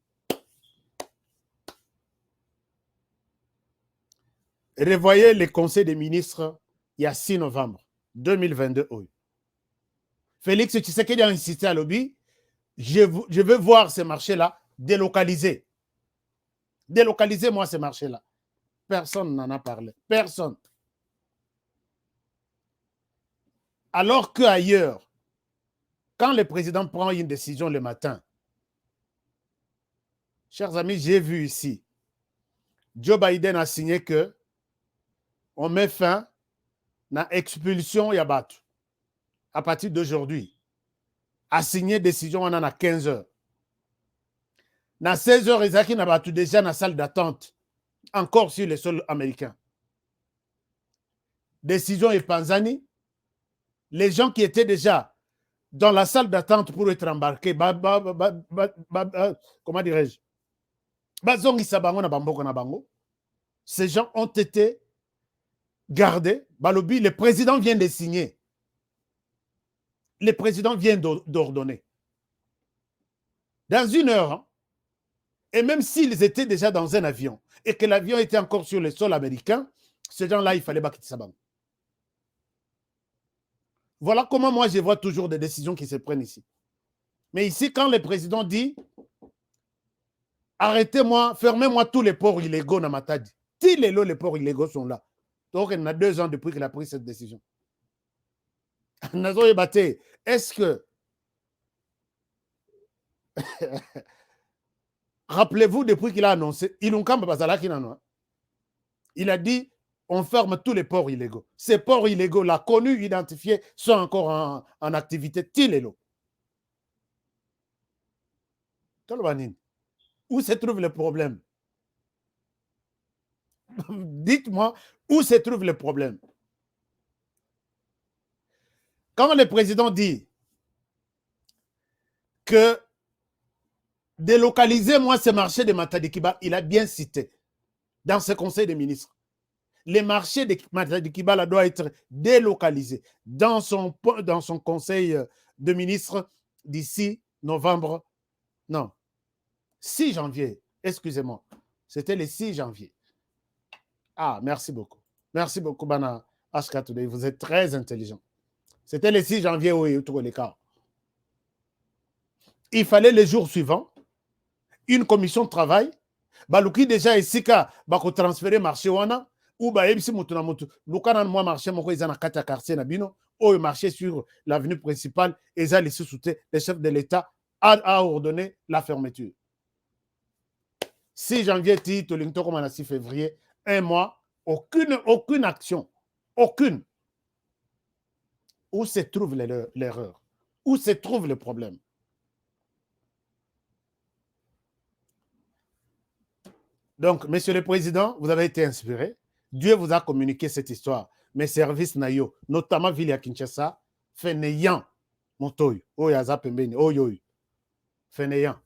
Revoyez le conseil des ministres il y a 6 novembre 2022. Félix Tshisekedi a insisté à l'objet, je veux voir ces marchés-là délocalisés. Délocalisez-moi ces marchés-là. Personne n'en a parlé. Personne. Alors qu'ailleurs, quand le président prend une décision le matin, chers amis, j'ai vu ici, Joe Biden a signé que on met fin à l'expulsion Yabatu. À partir d'aujourd'hui, a signé décision on en a 15 heures. À 16 heures, Ezaki n'a battu déjà dans la salle d'attente, encore sur le sol américain. Décision et Panzani, les gens qui étaient déjà dans la salle d'attente pour être embarqués, comment dirais-je, ces gens ont été gardés. Balobi, le président vient de signer. Le président vient d'ordonner. Dans 1 heure, hein, et même s'ils étaient déjà dans un avion et que l'avion était encore sur le sol américain, ces gens-là, il fallait quitter Sabango. Voilà comment moi je vois toujours des décisions qui se prennent ici. Mais ici, quand le président dit arrêtez-moi, fermez-moi tous les ports illégaux dans Matadi. Les ports illégaux sont là. Donc, il y a 2 ans depuis qu'il a pris cette décision. Est-ce que rappelez-vous, depuis qu'il a annoncé, il a dit on ferme tous les ports illégaux. Ces ports illégaux-là, connus, identifiés, sont encore en activité. Où se trouve le problème? Dites-moi où se trouve le problème. Quand le président dit que délocaliser moi ce marché de Matadi-Kiba, il a bien cité dans ce conseil des ministres. Les marchés de Matadi-Kiba doivent être délocalisés dans son conseil de ministres d'ici novembre. Non, 6 janvier, excusez-moi. C'était le 6 janvier. Ah, merci beaucoup. Merci beaucoup, Bana Ashka Today. Vous êtes très intelligent. C'était le 6 janvier où il y a eu tous les cas. Il fallait les jours suivants une commission de travail. Baluki déjà ici, bako transférer marché wana ou ba ebisi mutu na mutu. Lukana moi marché moko izana kata quartier na bino. Ou marché sur l'avenue principale. Eza les sous-soutés, le chef de l'État a ordonné la fermeture. 6 janvier, Tolinto comme 6 février, 1 mois, aucune action. Aucune. Où se trouve l'erreur? Où se trouve le problème? Donc, Monsieur le Président, vous avez été inspiré. Dieu vous a communiqué cette histoire. Mes services nayo, notamment Ville à Kinshasa, fainéant, Montoy, Oyaza Pembeni, Oyoy, fainéant.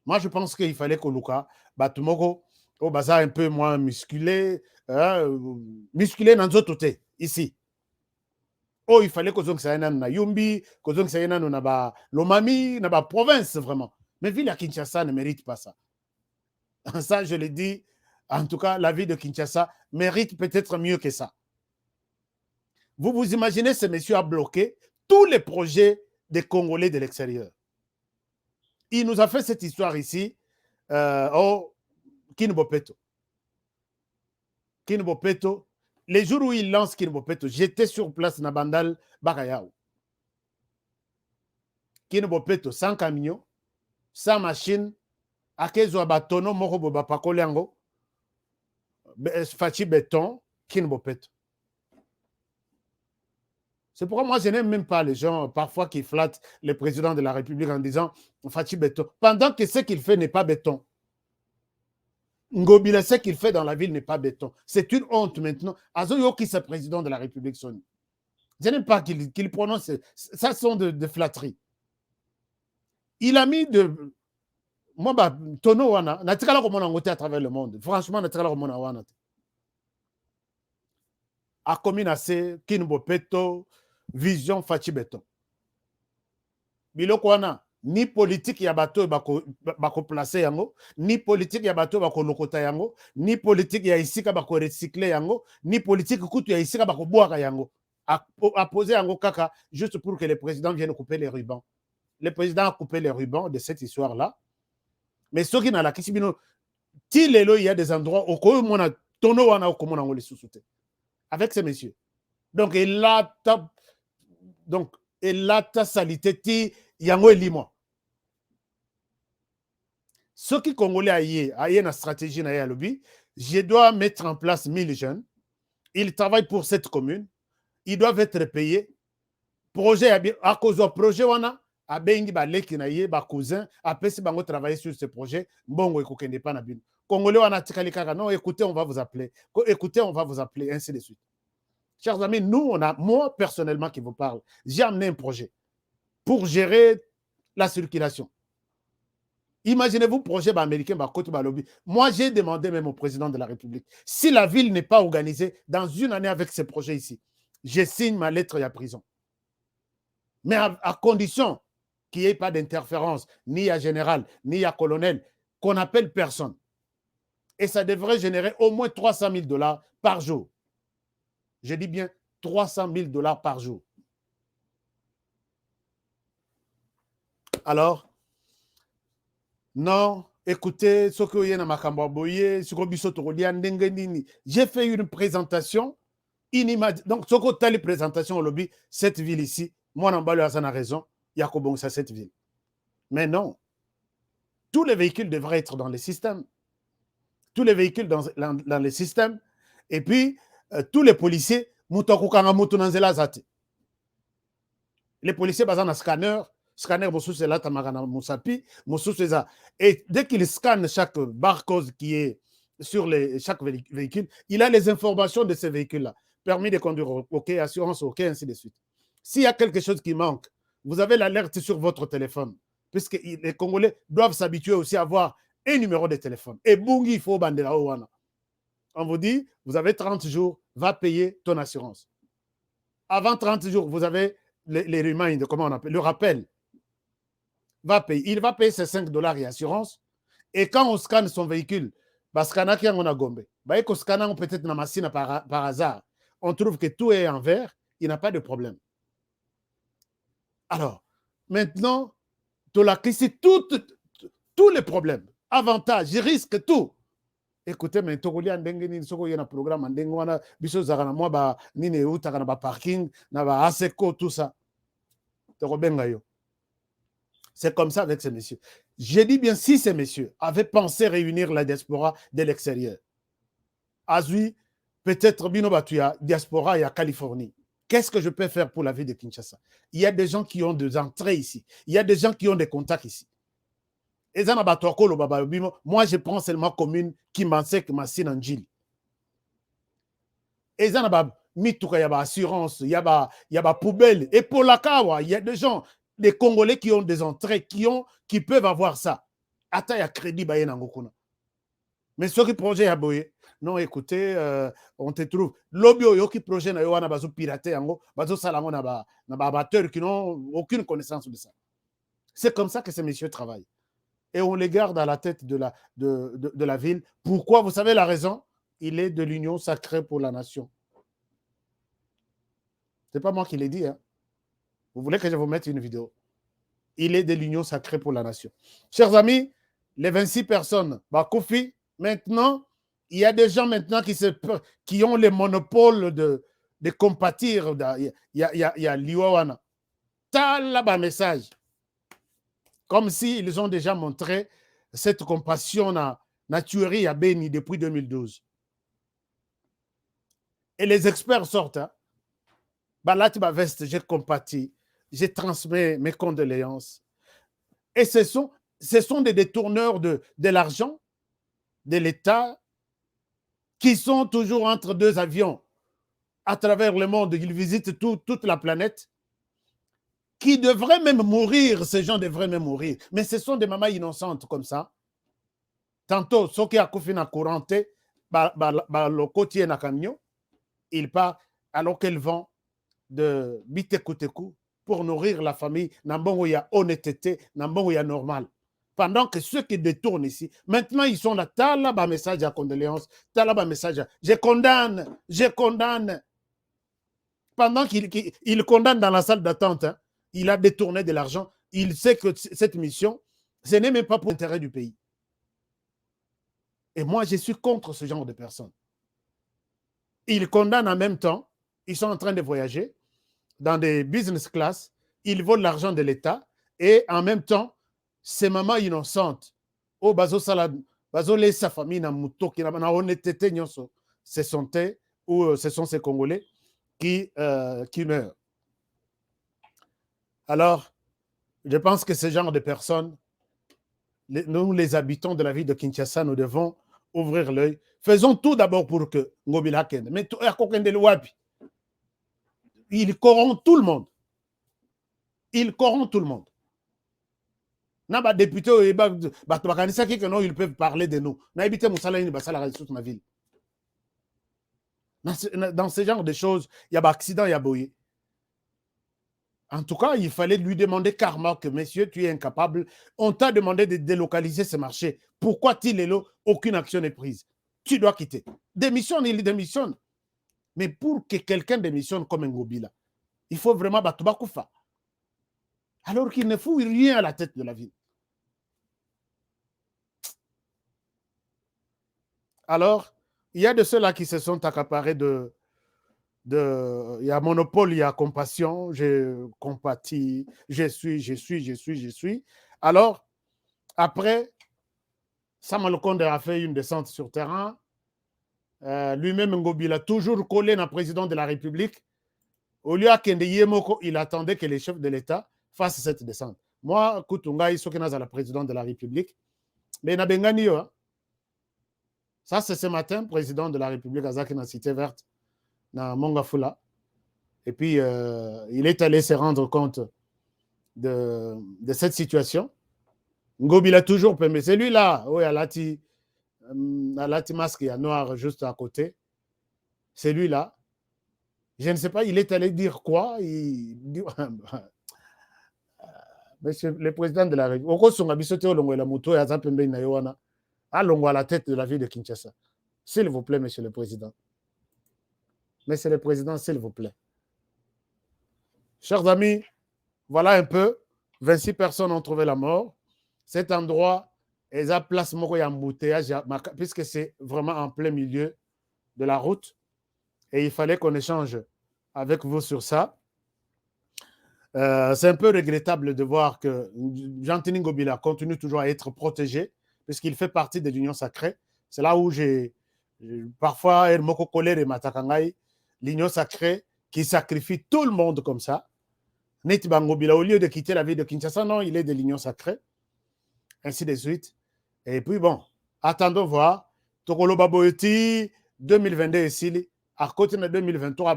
Moi, je pense qu'il fallait que Luka, Batumoko, au bazar un peu moins musculé, musculé dans d'autres côtés, ici. Oh, il fallait que Zong Sayana na Yumbi, que Zong Sayana na ba Lomami, na ba province, vraiment. Mais Ville à Kinshasa ne mérite pas ça. Ça, je le dis, en tout cas, la ville de Kinshasa mérite peut-être mieux que ça. Vous vous imaginez, ce monsieur a bloqué tous les projets des Congolais de l'extérieur. Il nous a fait cette histoire ici au Kinbopeto. Kinbopeto. Les jours où il lance Kinbopeto, j'étais sur place na Bandal Bakayao. Kinbopeto, 100 camions, 100 machines, akezo batono moko boba pakole yango fachi béton Kinbopeto. C'est pourquoi moi je n'aime même pas les gens parfois qui flattent le président de la République en disant fachi béton, pendant que ce qu'il fait n'est pas béton. Ngobila, ce qu'il fait dans la ville n'est pas béton. C'est une honte maintenant. Azoyo qui est président de la République Sony. Je n'aime pas qu'il prononce. Ça sont de flatteries. Il a mis de. Moi, Tono Wana, natikala ko mona ngote à travers le monde. Franchement, natikala ko mona wana. A commune assez Kinbopeto, vision fachi béton. Biloko wana ni politique ya bato bako placer yango, ni politique ya bato bako lokota yango, ni politique ya isika bako recycler yango, ni politique kutu ya isika bako boaka yango. A poser yango kaka juste pour que le président vienne couper les rubans. Le président a coupé les rubans de cette histoire-là. Mais ce qui n'a la kisibino, il y a des endroits où on a tono wana okomona ngoli sous-souté. Avec ces messieurs. Donc il a ta salité ti yango elimo. Ceux qui Congolais a une stratégie na lobby, je dois mettre en place 1000 jeunes. Ils travaillent pour cette commune. Ils doivent être payés. Projet à cause du projet wana a bengi ba leki na ye ba cousin après si bango travailler sur ce projet mbongo ekokende pa na bino. Congolais wana tikali kaka non, écoutez, on va vous appeler. Écoutez, on va vous appeler, ainsi de suite. Chers amis, nous, moi personnellement qui vous parle, j'ai amené un projet pour gérer la circulation. Imaginez-vous, projet américain, lobby. Moi, j'ai demandé même au président de la République, si la ville n'est pas organisée dans une année avec ce projet ici, je signe ma lettre à prison. Mais à condition qu'il n'y ait pas d'interférence, ni à général, ni à colonel, qu'on appelle personne. Et ça devrait générer au moins $300 000 par jour. Je dis bien 300 000 $ par jour. Alors, non, écoutez, j'ai fait une présentation inimaginable. Donc, ce que tu as présentation au lobby, cette ville ici, moi, Nambalo a raison, il y a bon ça cette ville. Mais non, tous les véhicules devraient être dans les systèmes. Tous les véhicules dans les systèmes. Et puis, tous les policiers, les policiers basent un scanner, et dès qu'il scanne chaque barcode qui est sur chaque véhicule, il a les informations de ces véhicules-là. Permis de conduire, OK, assurance, OK, ainsi de suite. S'il y a quelque chose qui manque, vous avez l'alerte sur votre téléphone, puisque les Congolais doivent s'habituer aussi à avoir un numéro de téléphone. Et bungi, il faut bandera ouana. On vous dit, vous avez 30 jours, va payer ton assurance. Avant 30 jours, vous avez les reminders, comment on appelle, le rappel. Va payer. Il va payer ses 5 $ et assurance. Et quand on scanne son véhicule, parce qu'on a gombe, peut-être dans machine par hasard, on trouve que tout est en vert, il n'a pas de problème. Alors, maintenant, tu as ici tous les problèmes, avantages, risques, tout. Écoutez, mais tu as un programme, parking, tout ça. C'est comme ça avec ces messieurs. J'ai dit bien, si ces messieurs avaient pensé réunir la diaspora de l'extérieur, Azui, peut-être Bino Batuya, diaspora et à Californie, qu'est-ce que je peux faire pour la vie de Kinshasa? Il y a des gens qui ont des entrées ici. Il y a des gens qui ont des contacts ici. Moi, je prends seulement commune qui m'enseigne Massine Anjili. Il y a assurance, il y a poubelle. Et pour la Kawa, il y a des gens, des Congolais qui ont des entrées, qui peuvent avoir ça. Attends, il y a crédit. Mais ceux qui projet à boyer, non, écoutez, on te trouve. L'obio qui projet na yoana bazo pirater yango, bazo salango na batteur qui n'ont aucune connaissance de ça. C'est comme ça que ces messieurs travaillent. Et on les garde à la tête de la ville. Pourquoi? Vous savez la raison? Il est de l'union sacrée pour la nation. Ce n'est pas moi qui l'ai dit. Hein. Vous voulez que je vous mette une vidéo? Il est de l'union sacrée pour la nation. Chers amis, les 26 personnes, Bakoufi, maintenant, il y a des gens maintenant qui ont le monopole de compatir. Il y a Liwawana. T'as là-bas message. Comme s'ils ont déjà montré cette compassion na tuerie à Beni depuis 2012. Et les experts sortent. Hein. Balatiba Veste, j'ai compati, j'ai transmis mes condoléances. Et ce sont des détourneurs de l'argent de l'État qui sont toujours entre deux avions à travers le monde. Ils visitent toute la planète. Qui devraient même mourir, ces gens devraient même mourir. Mais ce sont des mamans innocentes comme ça. Tantôt, ceux qui ont couffé na couranté, le côté na camion, ils partent alors qu'elles vont de Bitekou pour nourrir la famille. Nambongo ya honnêteté, nambongo ya normal. Pendant que ceux qui détournent ici, maintenant ils sont là. T'as là bas message à condoléances, t'as là bas message à je condamne. Pendant qu'il condamne dans la salle d'attente, hein, il a détourné de l'argent. Il sait que cette mission, ce n'est même pas pour l'intérêt du pays. Et moi, je suis contre ce genre de personnes. Ils condamnent en même temps. Ils sont en train de voyager dans des business class. Ils volent l'argent de l'État. Et en même temps, ces mamans innocentes, oh, bazo salade, bazo les sa famille na muto qui na honnêteté nyonso, ce sont ces Congolais qui meurent. Alors, je pense que ce genre de personnes, nous, les habitants de la ville de Kinshasa, nous devons ouvrir l'œil. Faisons tout d'abord pour que Ngobila Kende. Mais il corrompt tout le monde. Il corrompt tout le monde. Naba député, ils peuvent parler de nous. Dans ce genre de choses, il y a un accident, il y a boyé. En tout cas, il fallait lui demander carrément que, monsieur, tu es incapable. On t'a demandé de délocaliser ce marché. Pourquoi aucune action n'est prise? Tu dois quitter. Démissionne, il démissionne. Mais pour que quelqu'un démissionne comme Ngobila, il faut vraiment Batouba Koufa. Alors qu'il ne fout rien à la tête de la ville. Alors, il y a de ceux-là qui se sont accaparés il y a monopole, il y a compassion, je compatis, je suis. Alors, après, Samuel Konde a fait une descente sur terrain. Lui-même, Ngobila a toujours collé dans le président de la République. Au lieu de Yemoko, il attendait que les chefs de l'État fassent cette descente. Moi, Koutunga, il est le président de la République. Mais il n'a pas gagné. Ça, c'est ce matin, président de la République, Azaki, dans la Cité Verte, dans Mongafula. Et puis, il est allé se rendre compte de cette situation. Ngobila a toujours permis. C'est lui-là, oui, à Lati masque, il y a noir juste à côté. C'est lui-là. Je ne sais pas, il est allé dire quoi. Il dit, monsieur le président de la République, à la tête de la ville de Kinshasa. S'il vous plaît, monsieur le président. Monsieur le président, s'il vous plaît. Chers amis, voilà un peu. 26 personnes ont trouvé la mort. Cet endroit est à place embouteillage, puisque c'est vraiment en plein milieu de la route. Et il fallait qu'on échange avec vous sur ça. C'est un peu regrettable de voir que Jean-Tini Ngobila continue toujours à être protégé, puisqu'il fait partie de l'Union sacrée. C'est là où parfois, l'Union sacrée qui sacrifie tout le monde comme ça. Netiba Ngobila, au lieu de quitter la ville de Kinshasa, non, il est de l'Union sacrée. Ainsi de suite. Et puis bon, attendons voir. Tokolo Baboeti, 2022 ici, à côté de 2023,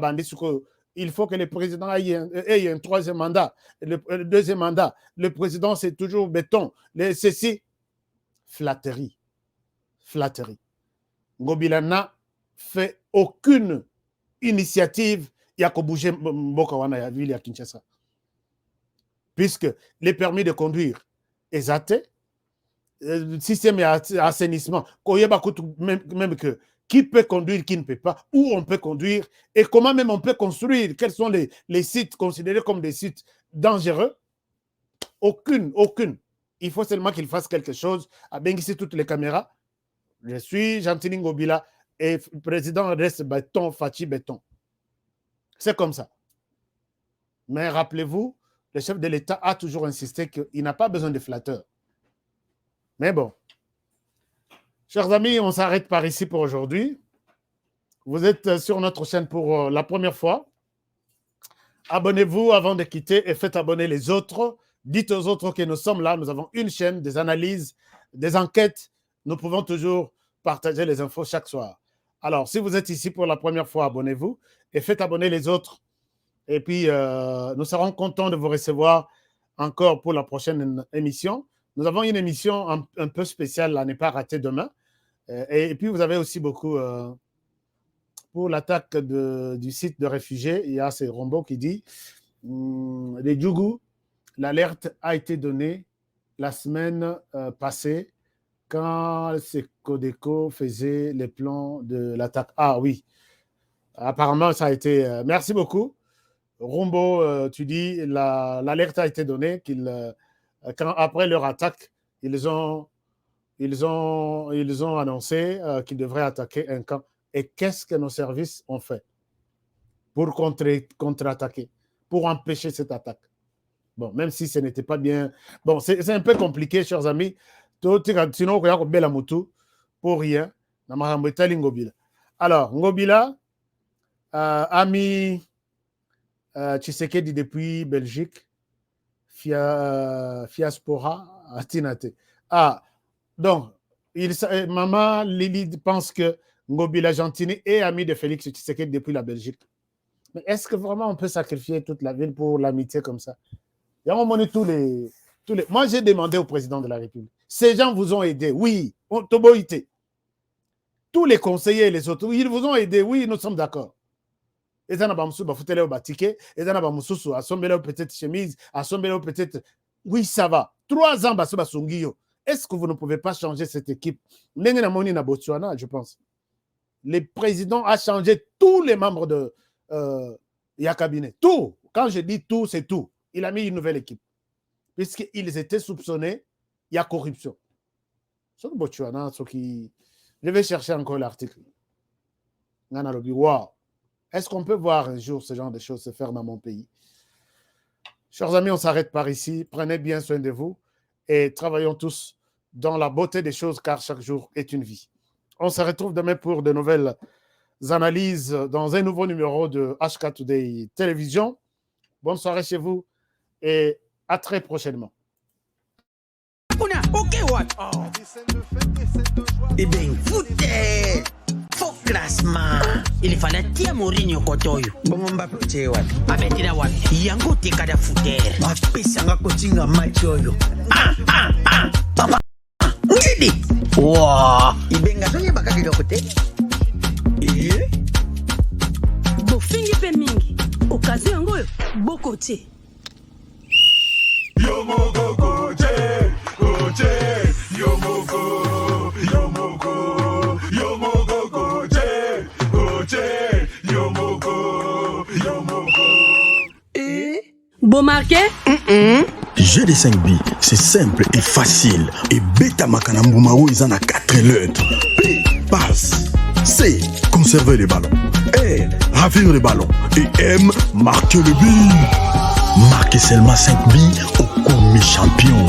il faut que le président ait un troisième mandat. Le deuxième mandat, le président, c'est toujours béton. Ceci, flatterie. Flatterie. Ngobila n'a fait aucune initiative. Il y a qu'à bouger Mbokawana, la ville à Kinshasa. Puisque les permis de conduire est athée, système d'assainissement, même que qui peut conduire, qui ne peut pas, où on peut conduire, et comment même on peut construire, quels sont les sites considérés comme des sites dangereux. Aucune. Il faut seulement qu'il fasse quelque chose, à Bengissi toutes les caméras. Je suis Jean-Tini Ngobila, et le président reste béton, Fachi béton. C'est comme ça. Mais rappelez-vous, le chef de l'État a toujours insisté qu'il n'a pas besoin de flatteurs. Mais bon, chers amis, on s'arrête par ici pour aujourd'hui. Vous êtes sur notre chaîne pour la première fois. Abonnez-vous avant de quitter et faites abonner les autres. Dites aux autres que nous sommes là. Nous avons une chaîne, des analyses, des enquêtes. Nous pouvons toujours partager les infos chaque soir. Alors, si vous êtes ici pour la première fois, abonnez-vous et faites abonner les autres. Et puis, nous serons contents de vous recevoir encore pour la prochaine émission. Nous avons une émission un peu spéciale à ne pas rater demain. Et puis, vous avez aussi beaucoup pour l'attaque du site de réfugiés. Il y a ce Rombo qui dit les Djougou, l'alerte a été donnée la semaine passée quand ce Codeco faisait les plans de l'attaque. Ah oui, apparemment, ça a été... merci beaucoup. Rombo, tu dis l'alerte a été donnée après leur attaque, ils ont annoncé qu'ils devraient attaquer un camp. Et qu'est-ce que nos services ont fait pour contre-attaquer, pour empêcher cette attaque? Bon, même si ce n'était pas bien... Bon, c'est un peu compliqué, chers amis. Sinon, on a la moto pour rien. Alors, Ngobila a mis Tshisekedi depuis Belgique, Fiaspora à Tinate. Ah, donc, Maman Lily pense que Ngobila Jean-Tini est ami de Félix Tshisekedi depuis la Belgique. Mais est-ce que vraiment on peut sacrifier toute la ville pour l'amitié comme ça? Il y a un moment tous les... Moi, j'ai demandé au président de la République. Ces gens vous ont aidé, oui. Tous les conseillers et les autres, ils vous ont aidé, oui, nous sommes d'accord. Et ça n'a pas foutu au batiquet, et ça n'a pas moussou à sommer petite chemise, à sommer peut-être. Oui, ça va. 3 ans, est-ce que vous ne pouvez pas changer cette équipe? Je pense. le président a changé tous les membres de cabinet. Tout. Quand je dis tout, c'est tout. Il a mis une nouvelle équipe. Puisqu'ils étaient soupçonnés, il y a corruption. Je vais chercher encore l'article. Wow. Est-ce qu'on peut voir un jour ce genre de choses se faire dans mon pays? Chers amis, on s'arrête par ici. Prenez bien soin de vous et travaillons tous dans la beauté des choses car chaque jour est une vie. On se retrouve demain pour de nouvelles analyses dans un nouveau numéro de HK Today Télévision. Bonne soirée chez vous et à très prochainement. Eh bien, foutez! Faux classement! Il fallait tirer Mourinho Kotoyo. Bon, on va plutôt voir. Abetira wa. Yango tekada foutez. Ma pesanga kotinga machoyo. Papa. Ngidi. Wow. Ibenga sonye bakaki lokote. Bofingi pe mingi. Okazi yango bokote. Yomoko goje, goje, yomoko, yomoko, yomoko goje, goje, yomoko, yomoko. Bon marqué? Jeu de 5 billes, c'est simple et facile. Et Beta Makanambumao, ils en a 4 lettres. P, passe. C, conserver les ballons. R, ravir les ballons. Et M, marquer le but. Marquez seulement 5 billes au commis champion.